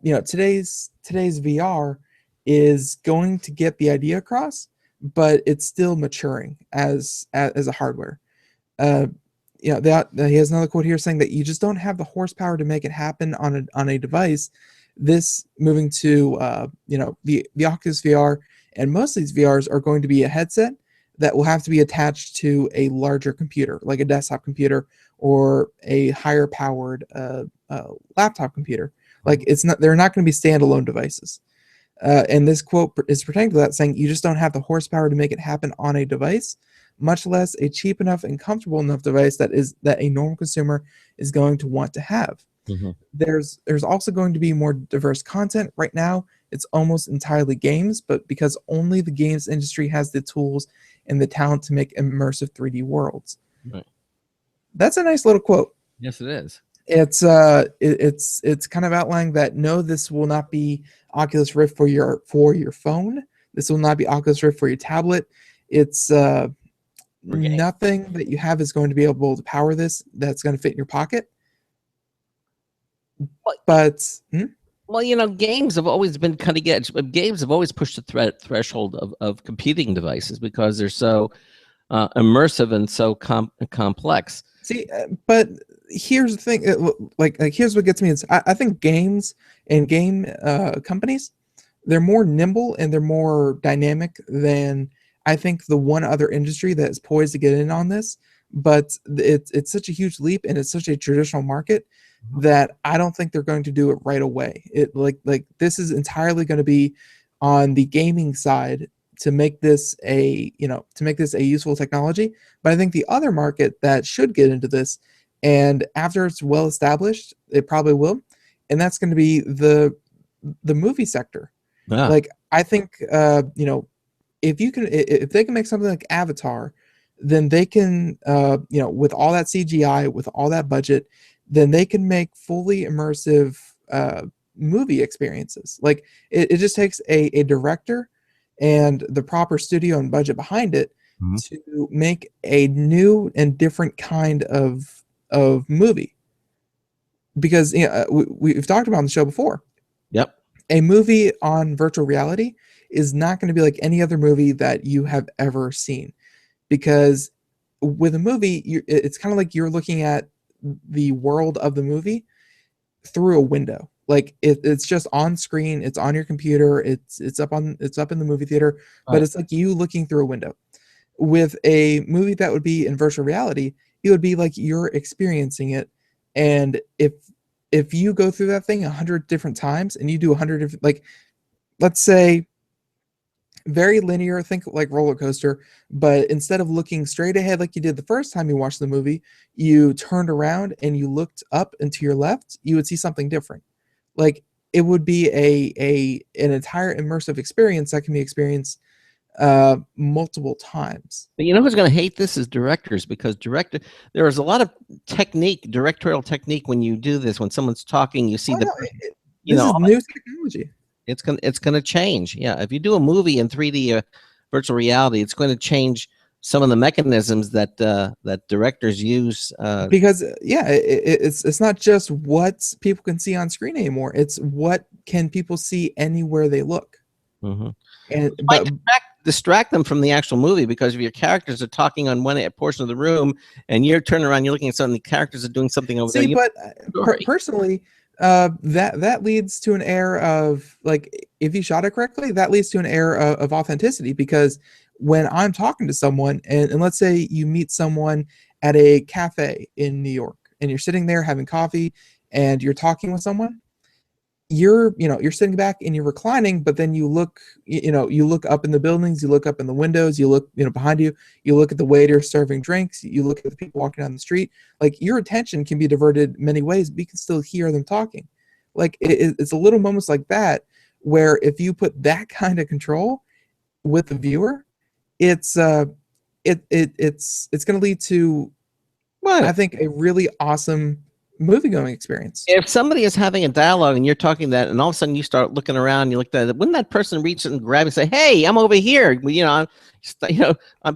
you know, today's VR is going to get the idea across, but it's still maturing as a hardware. You know, he has another quote here saying that you just don't have the horsepower to make it happen on a device. This moving to you know, the Oculus VR, and most of these VRs are going to be a headset that will have to be attached to a larger computer, like a desktop computer or a higher powered laptop computer. Like, they're not going to be standalone devices. And this quote is pertaining to that, saying you just don't have the horsepower to make it happen on a device, much less a cheap enough and comfortable enough device that a normal consumer is going to want to have. There's also going to be more diverse content. Right now, it's almost entirely games, but because only the games industry has the tools and the talent to make immersive 3D worlds. That's a nice little quote. Yes, it is. It's kind of outlining that, no, this will not be Oculus Rift for your phone. This will not be Oculus Rift for your tablet. It's nothing that you have is going to be able to power this that's going to fit in your pocket. But well, you know, games have always been cutting edge. Games have always pushed the threshold of computing devices because they're so immersive and so complex. See, but here's the thing. Like here's what gets me. I think games and game companies, they're more nimble and they're more dynamic than I think the one other industry that is poised to get in on this. But it's such a huge leap, and it's such a traditional market that I don't think they're going to do it right away. Like this is entirely going to be on the gaming side to make this a useful technology. But I think the other market that should get into this, and after it's well established, it probably will, and that's going to be the movie sector. Like, I think you know, if they can make something like Avatar, then they can you know, with all that CGI, with all that budget, then they can make fully immersive movie experiences. Like, it just takes a director and the proper studio and budget behind it to make a new and different kind of movie. Because, you know, we've talked about on the show before. Yep. A movie on virtual reality is not going to be like any other movie that you have ever seen. Because with a movie, it's kind of like you're looking at the world of the movie through a window. Like, it's just on screen, it's on your computer, it's up in the movie theater, but it's like you looking through a window. With a movie that would be in virtual reality, it would be like you're experiencing it. And if you go through that thing 100 different times and you do 100 different, like, let's say very linear, think like roller coaster, but instead of looking straight ahead like you did the first time you watched the movie, you turned around and you looked up and to your left, you would see something different. Like, it would be an entire immersive experience that can be experienced multiple times. But you know who's going to hate this is directors, because there is a lot of directorial technique when you do this. When someone's talking, you see This you know, is new technology. It's gonna change. Yeah, if you do a movie in 3D virtual reality, it's going to change some of the mechanisms that directors use. Because it's not just what people can see on screen anymore. It's what can people see anywhere they look. And but distract them from the actual movie, because if your characters are talking on one portion of the room and you're turning around, you're looking at something, the characters are doing something over there. But personally, That leads to an air of, like, if you shot it correctly, that leads to an air of authenticity, because when I'm talking to someone, and let's say you meet someone at a cafe in New York, and you're sitting there having coffee and you're talking with someone, you're sitting back and you're reclining, but then you look up in the buildings, you look up in the windows, you look behind you, you look at the waiter serving drinks, you look at the people walking down the street. Like, your attention can be diverted many ways, but you can still hear them talking. Like, it's a little moments like that where if you put that kind of control with the viewer, it's going to lead to, I think, a really awesome movie-going experience. If somebody is having a dialogue and you're talking that, and all of a sudden you start looking around, you look at it, wouldn't that person reach and grab and say, "Hey, I'm over here. I'm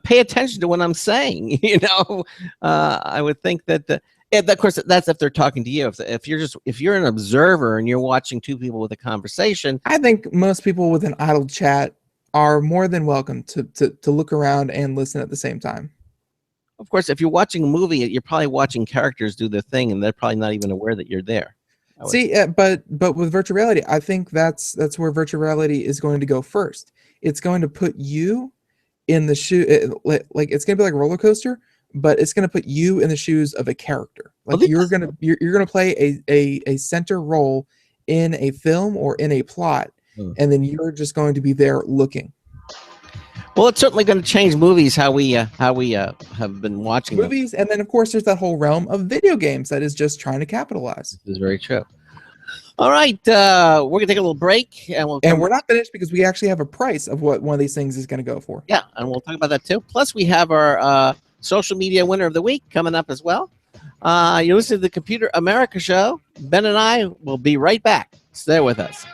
pay attention to what I'm saying." I would think that of course, that's if they're talking to you. If you're an observer and you're watching two people with a conversation, I think most people with an idle chat are more than welcome to look around and listen at the same time. Of course, if you're watching a movie, you're probably watching characters do their thing, and they're probably not even aware that you're there. See, but with virtual reality, I think that's where virtual reality is going to go first. It's going to put you in the shoe, like it's going to be like a roller coaster, but it's going to put you in the shoes of a character. Like, you're gonna play a center role in a film or in a plot, and then you're just going to be there looking. Well, it's certainly going to change movies, how we have been watching movies, and then of course there's that whole realm of video games that is just trying to capitalize. This is very true. All right, we're gonna take a little break, and we're not finished because we actually have a price of what one of these things is going to go for. Yeah, and we'll talk about that too. Plus, we have our social media winner of the week coming up as well. You're listening to the Computer America Show. Ben and I will be right back. Stay with us.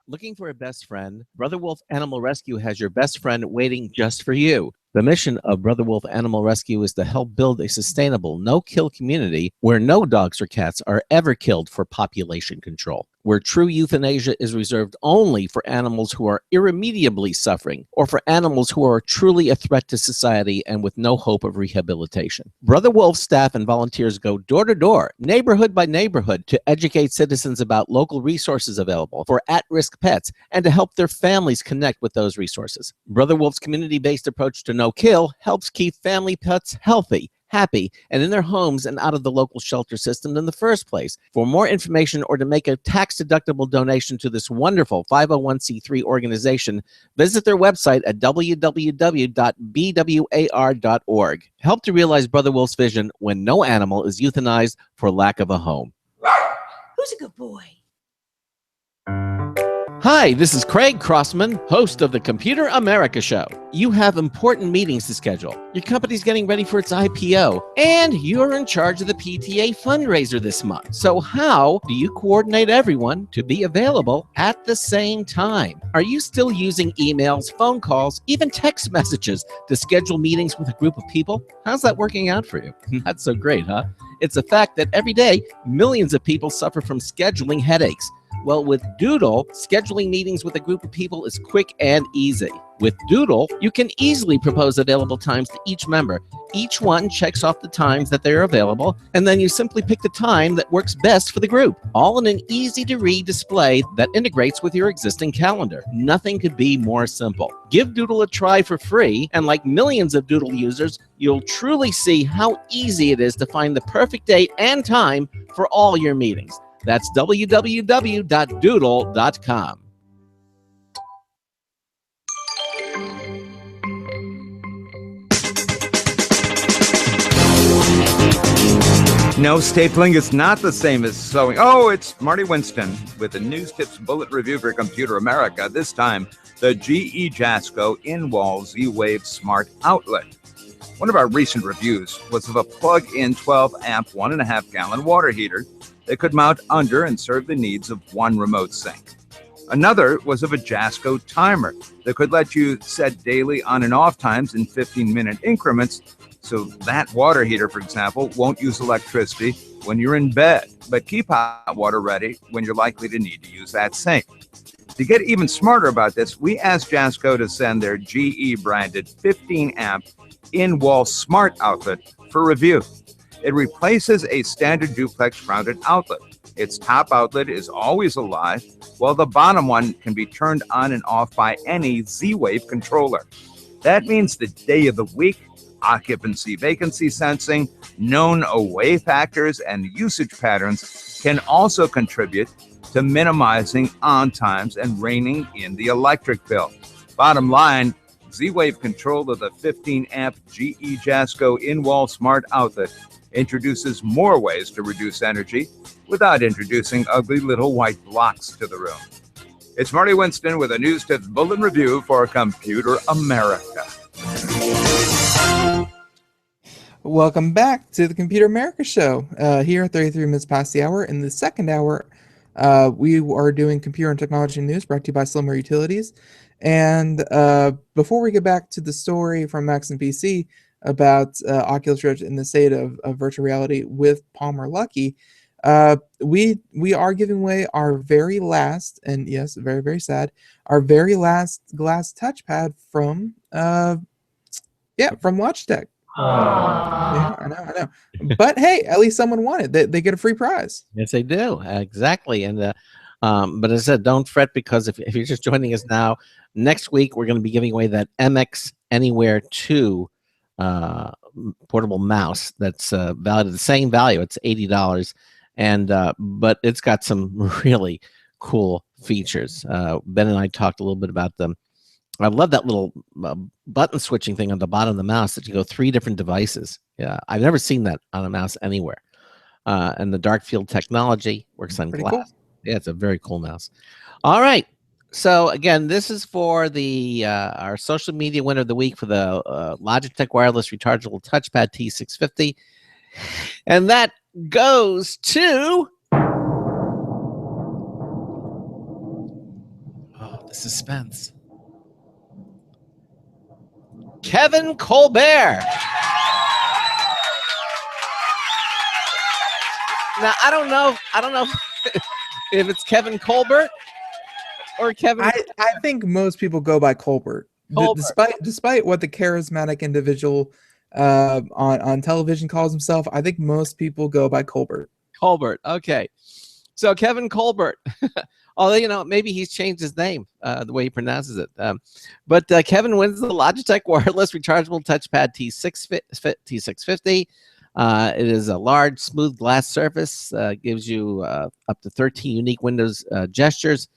Looking for a best friend? Brother Wolf Animal Rescue has your best friend waiting just for you. The mission of Brother Wolf Animal Rescue is to help build a sustainable, no-kill community where no dogs or cats are ever killed for population control, where true euthanasia is reserved only for animals who are irremediably suffering, or for animals who are truly a threat to society and with no hope of rehabilitation. Brother Wolf's staff and volunteers go door to door, neighborhood by neighborhood, to educate citizens about local resources available for at-risk pets and to help their families connect with those resources. Brother Wolf's community-based approach to no-kill helps keep family pets healthy, happy, and in their homes and out of the local shelter system in the first place. For more information or to make a tax-deductible donation to this wonderful 501c3 organization, visit their website at www.bwar.org. Help to realize Brother Wolf's vision when no animal is euthanized for lack of a home. Who's a good boy? Hi, this is Craig Crossman, host of the Computer America Show. You have important meetings to schedule. Your company's getting ready for its IPO, and you're in charge of the PTA fundraiser this month. So how do you coordinate everyone to be available at the same time? Are you still using emails, phone calls, even text messages to schedule meetings with a group of people? How's that working out for you? That's so great, huh? It's a fact that every day, millions of people suffer from scheduling headaches. Well, with Doodle, scheduling meetings with a group of people is quick and easy. With Doodle, you can easily propose available times to each member. Each one checks off the times that they're available, and then you simply pick the time that works best for the group, all in an easy-to-read display that integrates with your existing calendar. Nothing could be more simple. Give Doodle a try for free, and like millions of Doodle users, you'll truly see how easy it is to find the perfect date and time for all your meetings. That's www.doodle.com. No, stapling is not the same as sewing. Oh, it's Marty Winston with the News Tips Bullet Review for Computer America. This time, the GE Jasco in-wall Z-Wave Smart Outlet. One of our recent reviews was of a plug-in 12-amp, 1.5-gallon water heater that could mount under and serve the needs of one remote sink. Another was of a Jasco timer that could let you set daily on and off times in 15-minute increments, so that water heater, for example, won't use electricity when you're in bed, but keep hot water ready when you're likely to need to use that sink. To get even smarter about this, we asked Jasco to send their GE-branded 15-amp in-wall smart outlet for review. It replaces a standard duplex grounded outlet. Its top outlet is always alive, while the bottom one can be turned on and off by any Z-Wave controller. That means the day of the week, occupancy vacancy sensing, known away factors, and usage patterns can also contribute to minimizing on times and reining in the electric bill. Bottom line, Z-Wave control of the 15-amp GE Jasco in-wall smart outlet introduces more ways to reduce energy without introducing ugly little white blocks to the room. It's Marty Winston with a News Tips Bulletin Review for Computer America. Welcome back to the Computer America Show. Here at 33 minutes past the hour. In the second hour, we are doing computer and technology news brought to you by Slimmer Utilities. And before we get back to the story from Max and PC about Oculus Rift in the state of virtual reality with Palmer Luckey, we are giving away our very last, and yes, very, very sad, our very last glass touchpad from Logitech. Yeah, I know. But hey, at least someone won it. They get a free prize. Yes, they do. Exactly. And but as I said, don't fret, because if you're just joining us now, next week we're going to be giving away that MX Anywhere 2 portable mouse that's valued at the same value. It's $80, and but it's got some really cool features. Ben and I talked a little bit about them. I love that little button switching thing on the bottom of the mouse that you go 3 different devices. Yeah, I've never seen that on a mouse anywhere. And the dark field technology works on Pretty glass. cool. Yeah, it's a very cool mouse. All right. So again, this is for the our social media winner of the week for the Logitech wireless rechargeable touchpad T650, and that goes to the suspense. Kevin Colbert. Now I don't know if it's Kevin Colbert or Kevin. I think most people go by Colbert. Despite what the charismatic individual on television calls himself, I think most people go by Colbert. Colbert. Okay. So Kevin Colbert. Although, maybe he's changed his name, the way he pronounces it. But Kevin wins the Logitech wireless rechargeable touchpad T650. It is a large, smooth glass surface. Gives you up to 13 unique Windows gestures,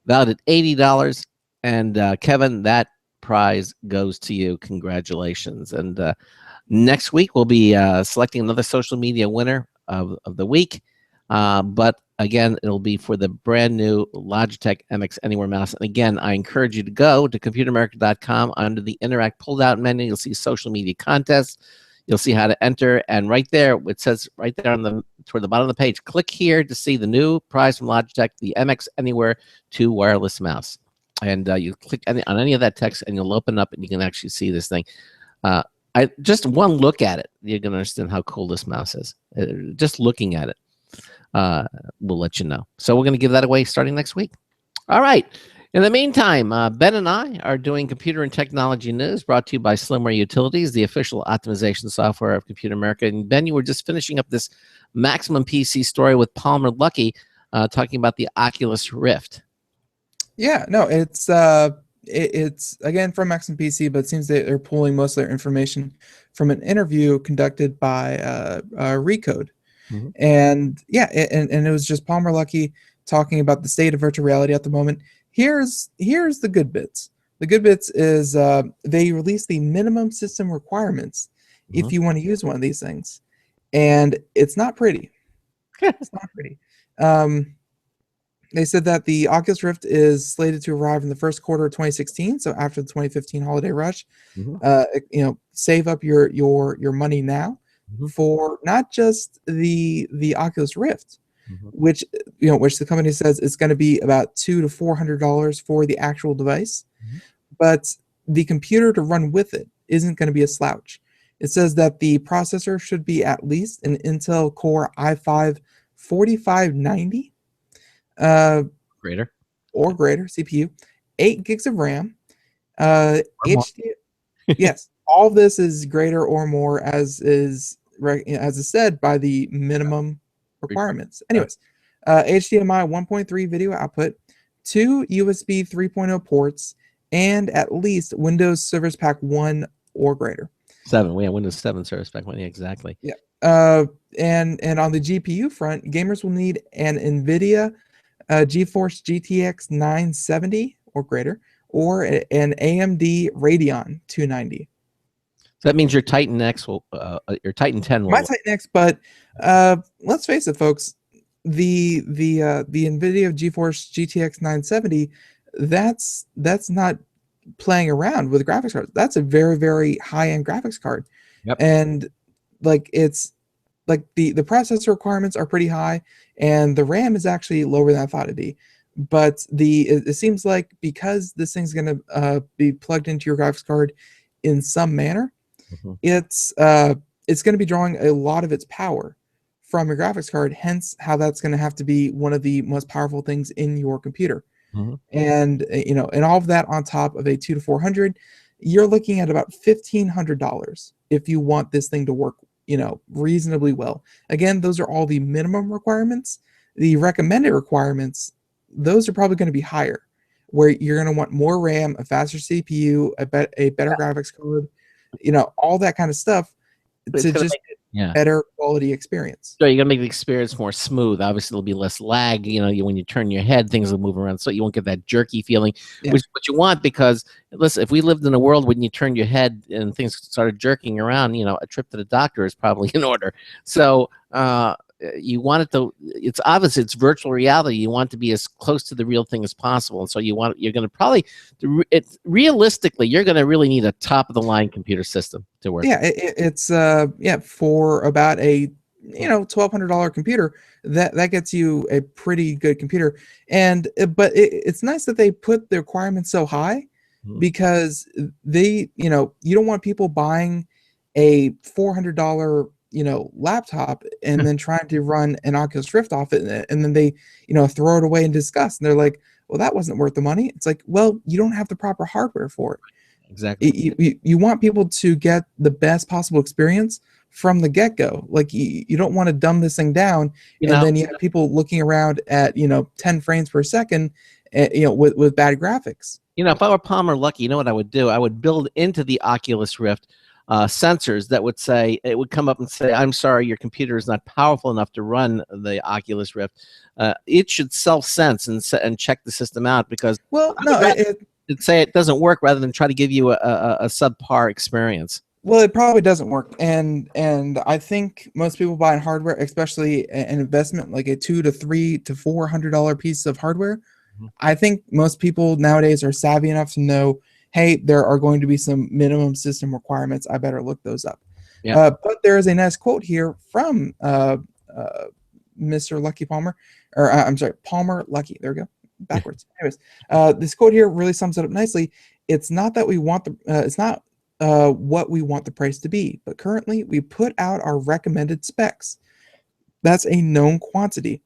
valued at $80. And Kevin, that prize goes to you. Congratulations. And next week, we'll be selecting another social media winner of the week. But again, it'll be for the brand new Logitech MX Anywhere mouse. And again, I encourage you to go to computeramerica.com. Under the Interact pulled-out menu, you'll see social media contests. You'll see how to enter, and right there, it says right there toward the bottom of the page, click here to see the new prize from Logitech, the MX Anywhere 2 wireless mouse. And you click on any of that text, and you'll open up, and you can actually see this thing. Just one look at it, you're going to understand how cool this mouse is. Just looking at it will let you know. So we're going to give that away starting next week. All right. In the meantime, Ben and I are doing computer and technology news brought to you by Slimmer Utilities, the official optimization software of Computer America. And Ben, you were just finishing up this Maximum PC story with Palmer Luckey, talking about the Oculus Rift. Yeah, no, it's again from Maximum PC, but it seems that they're pulling most of their information from an interview conducted by Recode. Mm-hmm. And yeah, and it was just Palmer Luckey talking about the state of virtual reality at the moment. Here's the good bits. The good bits is they released the minimum system requirements if you want to use one of these things, and it's not pretty. It's not pretty. They said that the Oculus Rift is slated to arrive in the first quarter of 2016, so after the 2015 holiday rush. Save up your money now for not just the Oculus Rift. Which the company says is going to be about $200 to $400 for the actual device, but the computer to run with it isn't going to be a slouch. It says that the processor should be at least an Intel Core i5 4590 greater CPU, 8 gigs of RAM, HD. Yes, all of this is greater or more, as is as I said, by the minimum requirements. Anyways, HDMI 1.3 video output, 2 USB 3.0 ports, and at least Windows Service Pack 1 or greater. 7. We have Windows 7 Service Pack 1. Yeah, exactly. Yeah. And on the GPU front, gamers will need an NVIDIA GeForce GTX 970 or greater, or an AMD Radeon 290. So that means your Titan X will, your Titan 10 will. My Titan X, but let's face it, folks, the NVIDIA GeForce GTX 970, that's not playing around with graphics cards. That's a very, very high-end graphics card. Yep. And like it's like the processor requirements are pretty high, and the RAM is actually lower than I thought it'd be. But it seems like because this thing's going to be plugged into your graphics card in some manner, it's going to be drawing a lot of its power from your graphics card, hence how that's going to have to be one of the most powerful things in your computer. And and all of that on top of a 200 to 400, you're looking at about $1,500 if you want this thing to work reasonably well. Again, those are all the minimum requirements. The recommended requirements, those are probably going to be higher, where you're going to want more RAM, a faster CPU, a better graphics card, all that kind of stuff to just better quality experience. So you're gonna make the experience more smooth. Obviously, there'll be less lag. When you turn your head, things will move around, so you won't get that jerky feeling, which is what you want. Because listen, if we lived in a world when you turn your head and things started jerking around, a trip to the doctor is probably in order. So you want it to. It's obvious. It's virtual reality. You want it to be as close to the real thing as possible, and so you're going to probably. Realistically, you're going to really need a top of the line computer system to work. Yeah, it's for about a $1,200 computer, that gets you a pretty good computer. And but it's nice that they put the requirements so high, because they you don't want people buying a $400 laptop and then trying to run an Oculus Rift off it, and then they throw it away in disgust, and they're like, well, that wasn't worth the money. It's like, well, you don't have the proper hardware for it. Exactly. You want people to get the best possible experience from the get-go. Like you don't want to dumb this thing down, and then you have people looking around at 10 frames per second, with bad graphics. If I were Palmer Lucky, you know what I would do? I would build into the Oculus Rift sensors that would say, it would come up and say, I'm sorry, your computer is not powerful enough to run the Oculus Rift. It should self-sense and check the system out, because it'd say it doesn't work rather than try to give you a subpar experience. Well, it probably doesn't work, and I think most people buying hardware, especially an investment like a $200 to $300 to $400 piece of hardware, I think most people nowadays are savvy enough to know, hey, there are going to be some minimum system requirements. I better look those up. But there is a nice quote here from Mr. Lucky Palmer, or I'm sorry, Palmer Lucky. There we go. Backwards. Anyways, this quote here really sums it up nicely. It's not that we want it's not what we want the price to be, but currently we put out our recommended specs. That's a known quantity.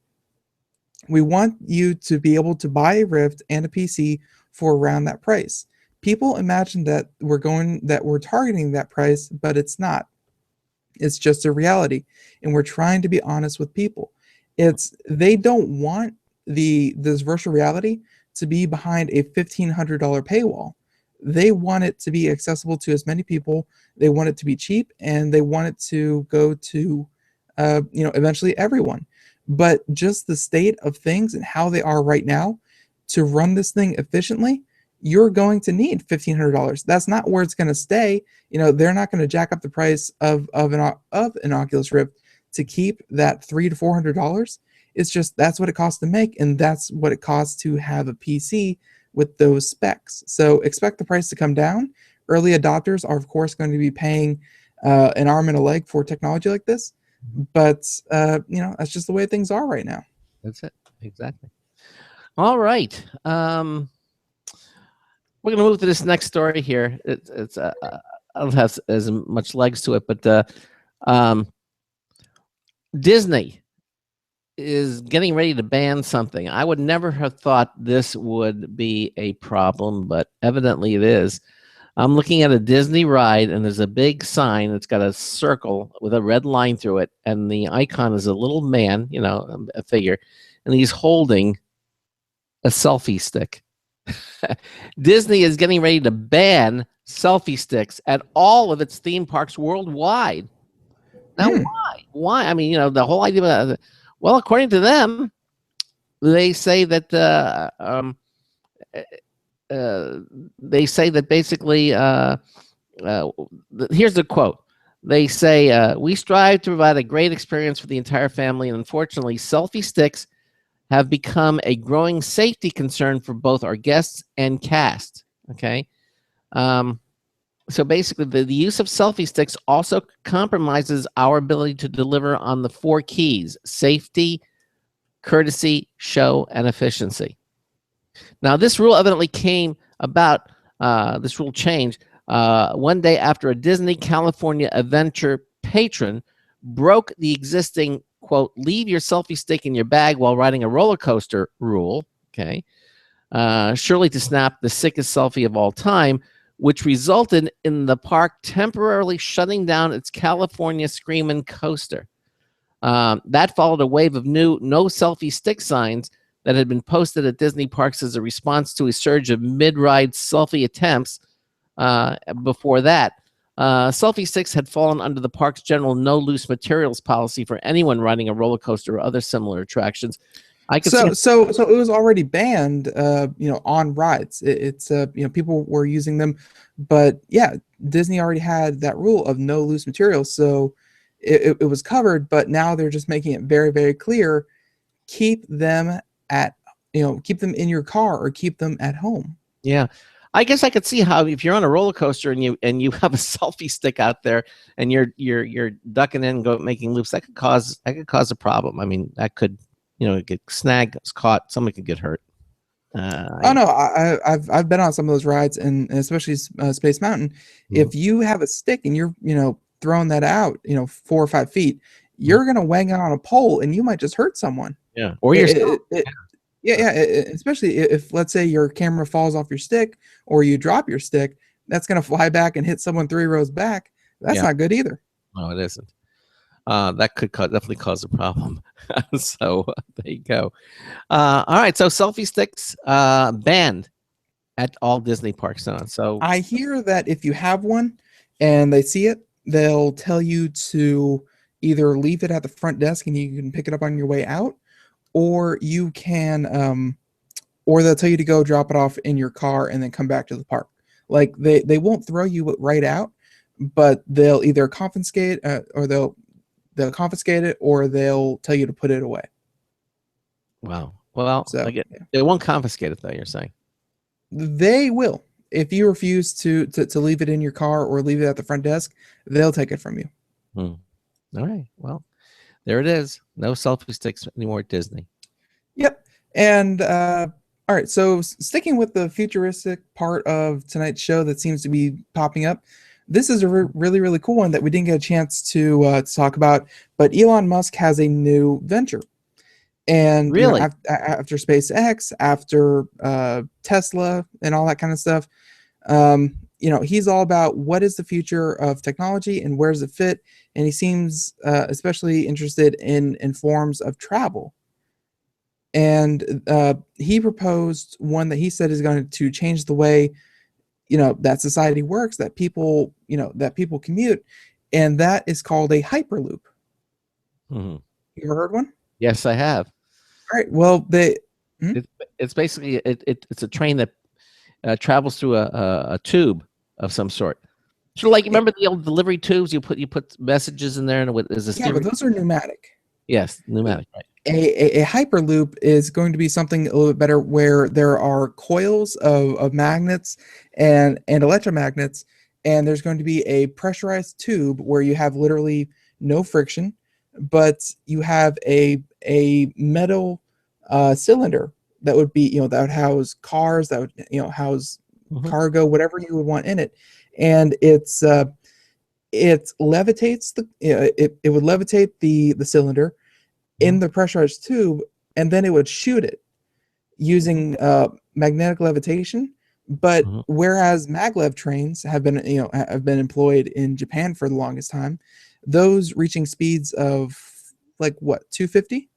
We want you to be able to buy a Rift and a PC for around that price. People imagine that we're targeting that price, but it's not. It's just a reality, and we're trying to be honest with people. They don't want this virtual reality to be behind a $1,500 paywall. They want it to be accessible to as many people. They want it to be cheap, and they want it to go to eventually everyone. But just the state of things and how they are right now, to run this thing efficiently, you're going to need $1,500. That's not where it's going to stay. They're not going to jack up the price of an Oculus Rift to keep that $300 to $400. It's just that's what it costs to make, and that's what it costs to have a PC with those specs. So expect the price to come down. Early adopters are, of course, going to be paying an arm and a leg for technology like this. But that's just the way things are right now. That's it. Exactly. All right. We're going to move to this next story here. It's I don't have as much legs to it, but Disney is getting ready to ban something. I would never have thought this would be a problem, but evidently it is. I'm looking at a Disney ride, and there's a big sign that's got a circle with a red line through it, and the icon is a little man, a figure, and he's holding a selfie stick. Disney is getting ready to ban selfie sticks at all of its theme parks worldwide. Now, why? Why? I mean, the whole idea about well, according to them, they say that basically, here's the quote. They say, we strive to provide a great experience for the entire family, and unfortunately, selfie sticks have become a growing safety concern for both our guests and cast. Okay. So basically, the use of selfie sticks also compromises our ability to deliver on the 4 keys: safety, courtesy, show, and efficiency. Now, this rule evidently came about, this rule change, one day after a Disney California Adventure patron broke the existing, quote, leave your selfie stick in your bag while riding a roller coaster rule, okay, surely to snap the sickest selfie of all time, which resulted in the park temporarily shutting down its California Screamin' coaster. That followed a wave of new no selfie stick signs that had been posted at Disney parks as a response to a surge of mid-ride selfie attempts. Before that, selfie sticks had fallen under the park's general no loose materials policy for anyone riding a roller coaster or other similar attractions. So it was already banned, on rides. It's people were using them, but yeah, Disney already had that rule of no loose materials, so it was covered. But now they're just making it very, very clear: keep them keep them in your car or keep them at home. Yeah. I guess I could see how if you're on a roller coaster and you have a selfie stick out there and you're ducking in and making loops, that could cause a problem. I mean, that could get snagged, caught, someone could get hurt. I've been on some of those rides, and especially Space Mountain. Mm-hmm. If you have a stick and you're throwing that out 4 or 5 feet, you're gonna wang it on a pole and you might just hurt someone. Yeah, or yourself. Especially if, let's say, your camera falls off your stick or you drop your stick, that's going to fly back and hit someone 3 rows back. That's not good either. No, it isn't. That could definitely cause a problem. So there you go. All right. So selfie sticks banned at all Disney parks now. So I hear that if you have one and they see it, they'll tell you to either leave it at the front desk and you can pick it up on your way out, or you can, or they'll tell you to go drop it off in your car and then come back to the park. Like they won't throw you right out, but they'll either confiscate or they'll confiscate it, or they'll tell you to put it away. Wow. Well, so, they won't confiscate it though, you're saying? They will. If you refuse to leave it in your car or leave it at the front desk, they'll take it from you. All right. Well, there it is. No selfie sticks anymore at Disney. Yep. And all right. So sticking with the futuristic part of tonight's show that seems to be popping up, this is a really, really cool one that we didn't get a chance to talk about. But Elon Musk has a new venture. And really, after SpaceX, after Tesla, and all that kind of stuff, he's all about what is the future of technology and where does it fit. And he seems especially interested in forms of travel. And he proposed one that he said is going to change the way, that society works, that people commute, and that is called a hyperloop. Mm-hmm. You ever heard one? Yes, I have. All right. Well, it's basically it's a train that travels through a tube of some sort. So, like, remember the old delivery tubes? You put messages in there, and there's a but those are pneumatic. Yes, pneumatic. Right. A hyperloop is going to be something a little bit better, where there are coils of magnets and electromagnets, and there's going to be a pressurized tube where you have literally no friction, but you have a metal cylinder that would be that would house cars, that would house cargo, whatever you would want in it, and it levitates it would levitate the cylinder in the pressurized tube, and then it would shoot it using magnetic levitation, But whereas maglev trains have been employed in Japan for the longest time, those reaching speeds of like what, 250?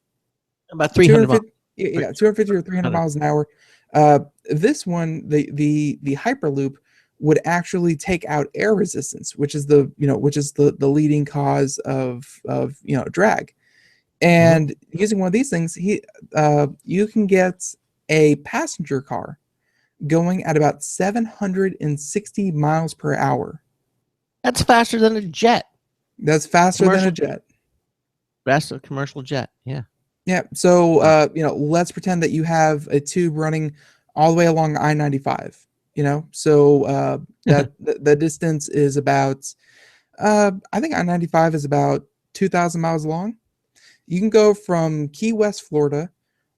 About 300 miles. 250, yeah, 250 or 300 miles an hour. This one, the Hyperloop would actually take out air resistance, which is the leading cause of drag. And using one of these things, you can get a passenger car going at about 760 miles per hour. That's faster than a jet. That's faster than a jet. Faster commercial jet. Yeah. Yeah. So let's pretend that you have a tube running all the way along I-95. So that the distance is about I think I-95 is about 2,000 miles long. You can go from Key West, Florida,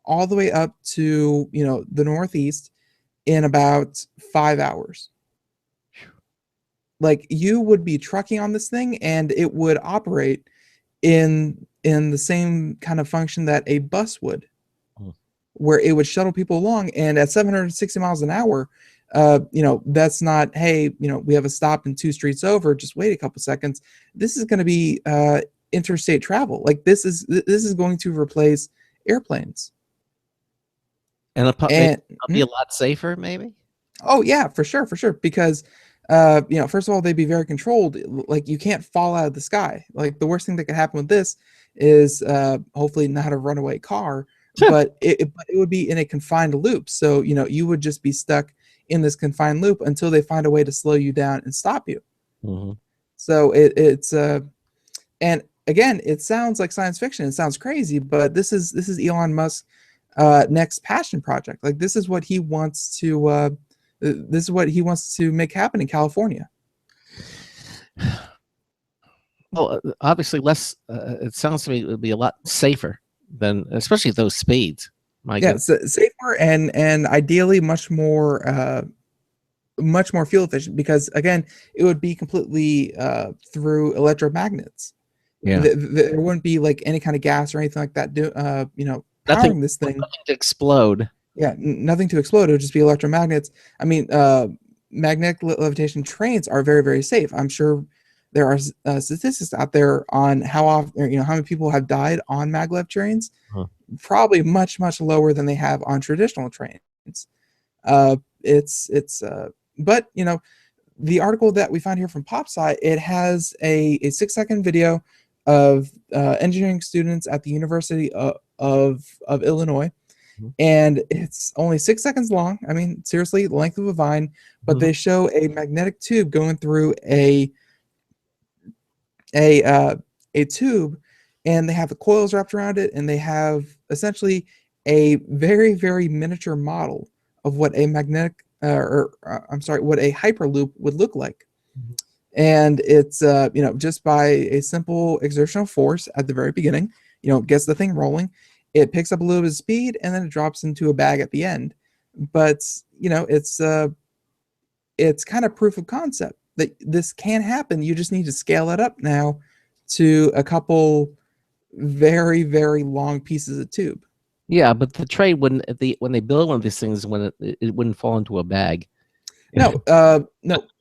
all the way up to the Northeast in about 5 hours. Like, you would be trucking on this thing, and it would operate in the same kind of function that a bus would, where it would shuttle people along. And at 760 miles an hour, that's not, hey, we have a stop and 2 streets over, just wait a couple seconds. This is going to be interstate travel. Like, this is going to replace airplanes. And it'll be a lot safer, maybe? Oh, yeah, for sure. Because, first of all, they'd be very controlled. Like, you can't fall out of the sky. Like, the worst thing that could happen with this is hopefully not a runaway car, but it would be in a confined loop. So, you would just be stuck in this confined loop until they find a way to slow you down and stop you. So it's and again, it sounds like science fiction. It sounds crazy, but this is Elon Musk's next passion project. Like, this is what he wants to make happen in California. Well, obviously less. It sounds to me it would be a lot safer than, especially those speeds. Safer and ideally much more fuel efficient, because again, it would be completely through electromagnets. Yeah, there wouldn't be like any kind of gas or anything like that. Powering this thing. Nothing to explode. Yeah, nothing to explode. It would just be electromagnets. I mean, magnetic levitation trains are very, very safe. I'm sure there are statistics out there on how often, how many people have died on maglev trains. Probably much, much lower than they have on traditional trains. But the article that we found here from PopSci, it has a 6-second video of engineering students at the University of Illinois. And it's only 6 seconds long. I mean, seriously, the length of a vine, but they show a magnetic tube going through a tube, and they have the coils wrapped around it, and they have essentially a very, very miniature model of what a magnetic what a hyperloop would look like. And it's just by a simple exertional force at the very beginning, gets the thing rolling. It picks up a little bit of speed, and then it drops into a bag at the end. But it's kind of proof of concept that this can happen. You just need to scale it up now to a couple very, very long pieces of tube. Yeah, but the train wouldn't, when they build one of these things, when it wouldn't fall into a bag. No.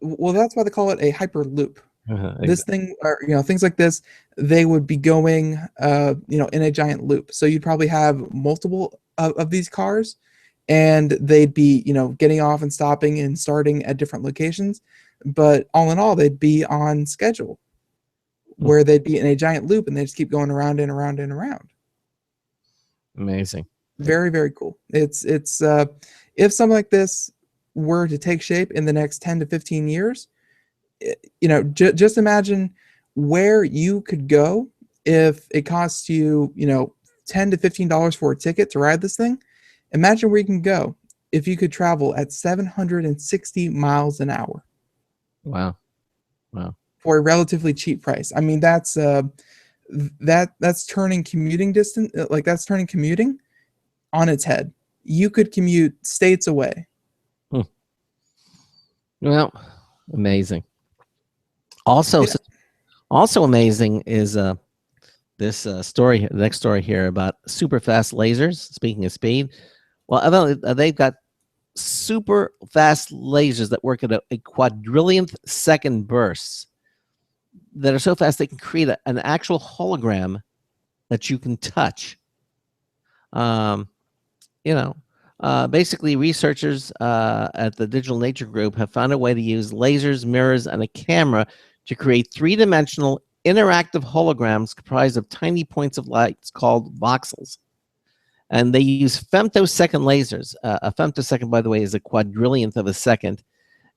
Well, that's why they call it a hyperloop. This thing, or things like this, they would be going in a giant loop. So you'd probably have multiple of these cars, and they'd be getting off and stopping and starting at different locations, but all in all, they'd be on schedule, where they'd be in a giant loop, and they just keep going around and around and around. Amazing. Very, very cool. It's if something like this were to take shape in the next 10 to 15 years, just imagine where you could go if it costs you, $10 to $15 for a ticket to ride this thing. Imagine where you can go if you could travel at 760 miles an hour. Wow. For a relatively cheap price. I mean, that's turning commuting distance, that's turning commuting on its head. You could commute states away. Well, amazing. Also amazing is this story, the next story here about super fast lasers. Speaking of speed, well, they've got super fast lasers that work at a quadrillionth second bursts that are so fast they can create an actual hologram that you can touch. Basically, researchers at the Digital Nature Group have found a way to use lasers, mirrors, and a camera to create three-dimensional interactive holograms comprised of tiny points of light called voxels. And they use femtosecond lasers. A femtosecond, by the way, is a quadrillionth of a second.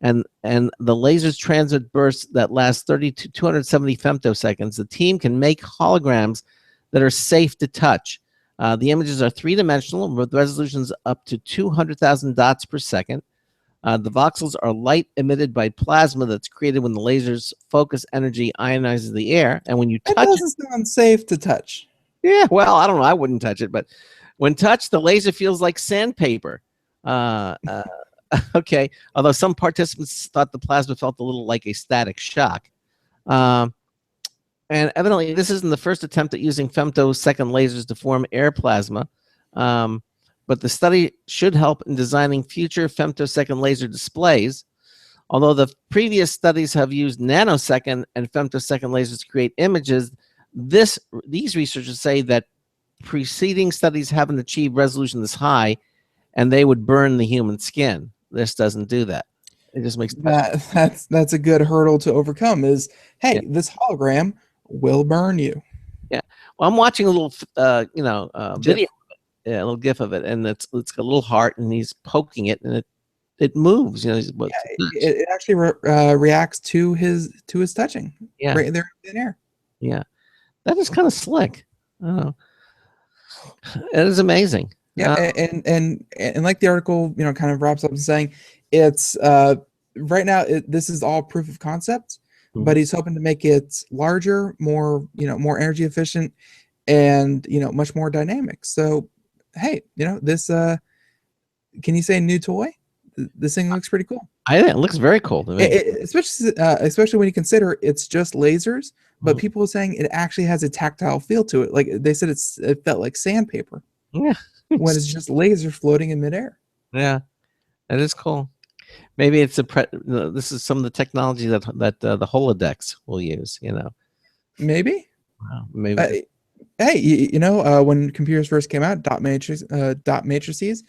And the lasers transmit bursts that last 30 to 270 femtoseconds. The team can make holograms that are safe to touch. The images are three-dimensional with resolutions up to 200,000 dots per second. The voxels are light emitted by plasma that's created when the laser's focus energy ionizes the air. And when you touch it doesn't sound safe to touch. Yeah, well, I don't know. I wouldn't touch it, but when touched, the laser feels like sandpaper. Okay, although some participants thought the plasma felt a little like a static shock. And evidently, this isn't the first attempt at using femtosecond lasers to form air plasma, but the study should help in designing future femtosecond laser displays. Although the previous studies have used nanosecond and femtosecond lasers to create images, these researchers say that preceding studies haven't achieved resolution this high, and they would burn the human skin. This doesn't do that. It just makes that's a good hurdle to overcome. Is hey, this hologram will burn you. Yeah. Well, I'm watching a little, video, a little GIF of it, and it's got a little heart, and he's poking it, and it moves. It actually reacts to his touching. Yeah, right there in air. Yeah, that is kind of slick. Oh, it is amazing. Yeah, and like the article, kind of wraps up saying, it's right now this is all proof of concept. But he's hoping to make it larger, more energy efficient, and much more dynamic. So, hey, this can you say new toy? This thing looks pretty cool. I think it looks very cool to me. Especially when you consider it's just lasers, but people are saying it actually has a tactile feel to it. Like they said, it felt like sandpaper. Yeah, when it's just lasers floating in midair. Yeah, that is cool. Maybe it's this is some of the technology that the HelloTech will use. Maybe. Wow, maybe. Hey, when computers first came out, dot matrices,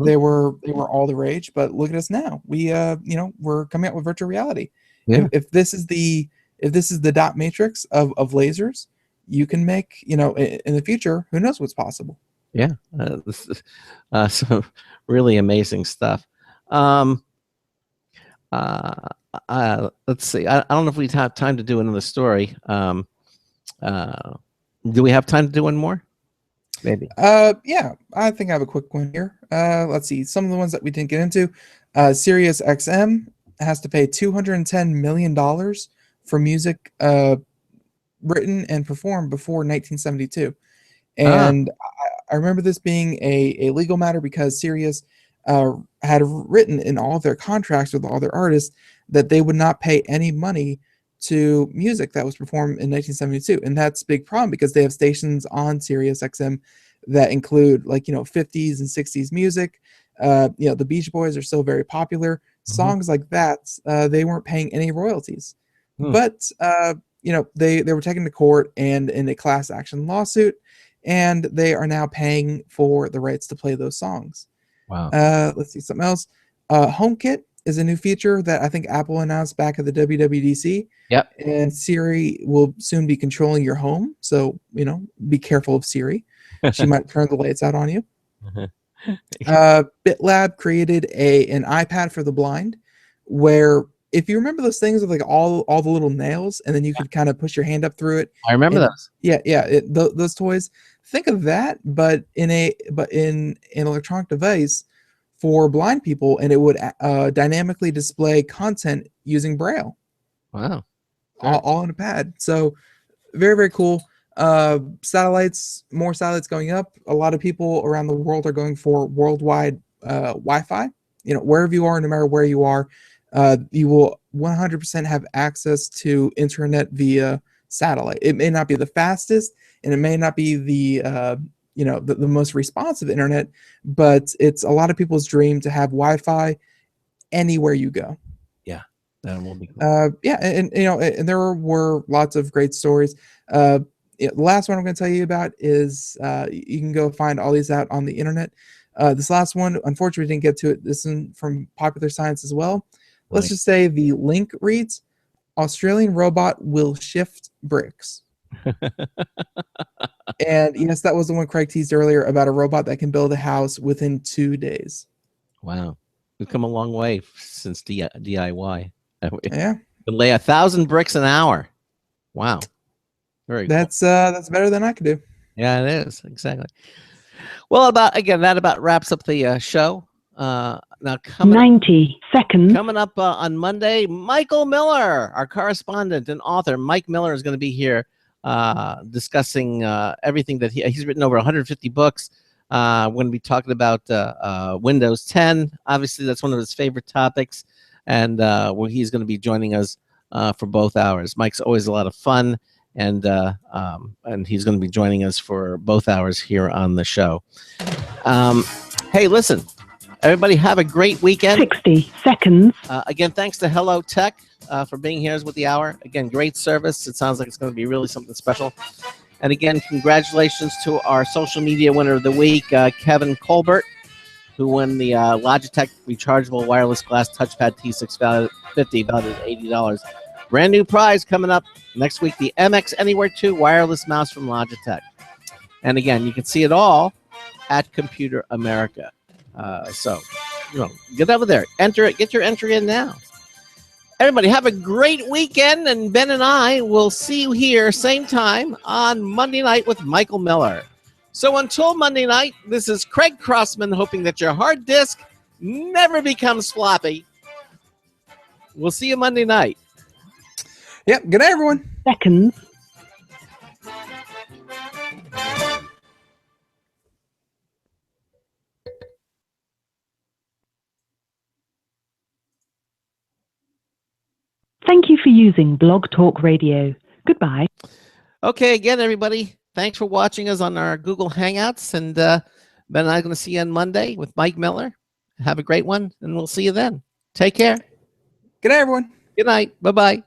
they were all the rage. But look at us now. We're coming out with virtual reality. Yeah. If this is the dot matrix of lasers, you can make in the future. Who knows what's possible? Yeah, this is some really amazing stuff. Let's see. I don't know if we have time to do another story. Do we have time to do one more? Maybe. Yeah, I think I have a quick one here. Let's see. Some of the ones that we didn't get into. Sirius XM has to pay $210 million for music written and performed before 1972. And I remember this being a legal matter because Sirius had written in all of their contracts with all their artists that they would not pay any money to music that was performed in 1972. And that's a big problem because they have stations on Sirius XM that include 50s and 60s music. The Beach Boys are still very popular. Songs like that, they weren't paying any royalties. But they were taken to court and in a class action lawsuit, and they are now paying for the rights to play those songs. Wow. Let's see something else. HomeKit is a new feature that I think Apple announced back at the WWDC. Yep. And Siri will soon be controlling your home, so be careful of Siri. She might turn the lights out on you. BitLab created an iPad for the blind, where if you remember those things with all the little nails, and then you could kind of push your hand up through it. I remember those. Yeah. Those toys. Think of that, but in an electronic device for blind people, and it would dynamically display content using Braille. Wow. All in a pad. So very, very cool. More satellites going up. A lot of people around the world are going for worldwide Wi-Fi. Wherever you are, no matter where you are, you will 100% have access to internet via satellite. It may not be the fastest, and it may not be the the most responsive internet, but it's a lot of people's dream to have Wi-Fi anywhere you go. Yeah, that will be cool. Yeah, and and there were lots of great stories. The last one I'm going to tell you about is you can go find all these out on the internet. This last one, unfortunately, we didn't get to it. This is from Popular Science as well. Let's just say the link reads, Australian robot will shift bricks. And yes, that was the one Craig teased earlier about a robot that can build a house within 2 days. Wow. We've come a long way since DIY. Yeah. Can lay 1,000 bricks an hour. Wow. Very cool. That's better than I could do. Yeah, it is. Exactly. Well, that about wraps up the show. Now coming 90 seconds. Coming up on Monday, Michael Miller, our correspondent and author. Mike Miller is going to be here discussing everything that he's written, over 150 books. We're going to be talking about Windows 10. Obviously, that's one of his favorite topics, and he's going to be joining us for both hours. Mike's always a lot of fun, and he's going to be joining us for both hours here on the show. Hey, listen. Everybody have a great weekend. 60 seconds. Again, thanks to HelloTech for being here with the hour. Again, great service. It sounds like it's going to be really something special. And again, congratulations to our social media winner of the week, Kevin Colbert, who won the Logitech rechargeable wireless glass touchpad T650 valued at $80. Brand new prize coming up next week, the MX Anywhere 2 wireless mouse from Logitech. And again, you can see it all at Computer America. So, get over there, enter it, get your entry in now. Everybody have a great weekend, and Ben and I will see you here same time on Monday night with Michael Miller. So until Monday night, this is Craig Crossman hoping that your hard disk never becomes floppy. We'll see you Monday night. Yep. Good night, everyone. Seconds. Thank you for using Blog Talk Radio. Goodbye. Okay, again, everybody, thanks for watching us on our Google Hangouts. And Ben and I are going to see you on Monday with Mike Miller. Have a great one, and we'll see you then. Take care. Good night, everyone. Good night. Bye-bye.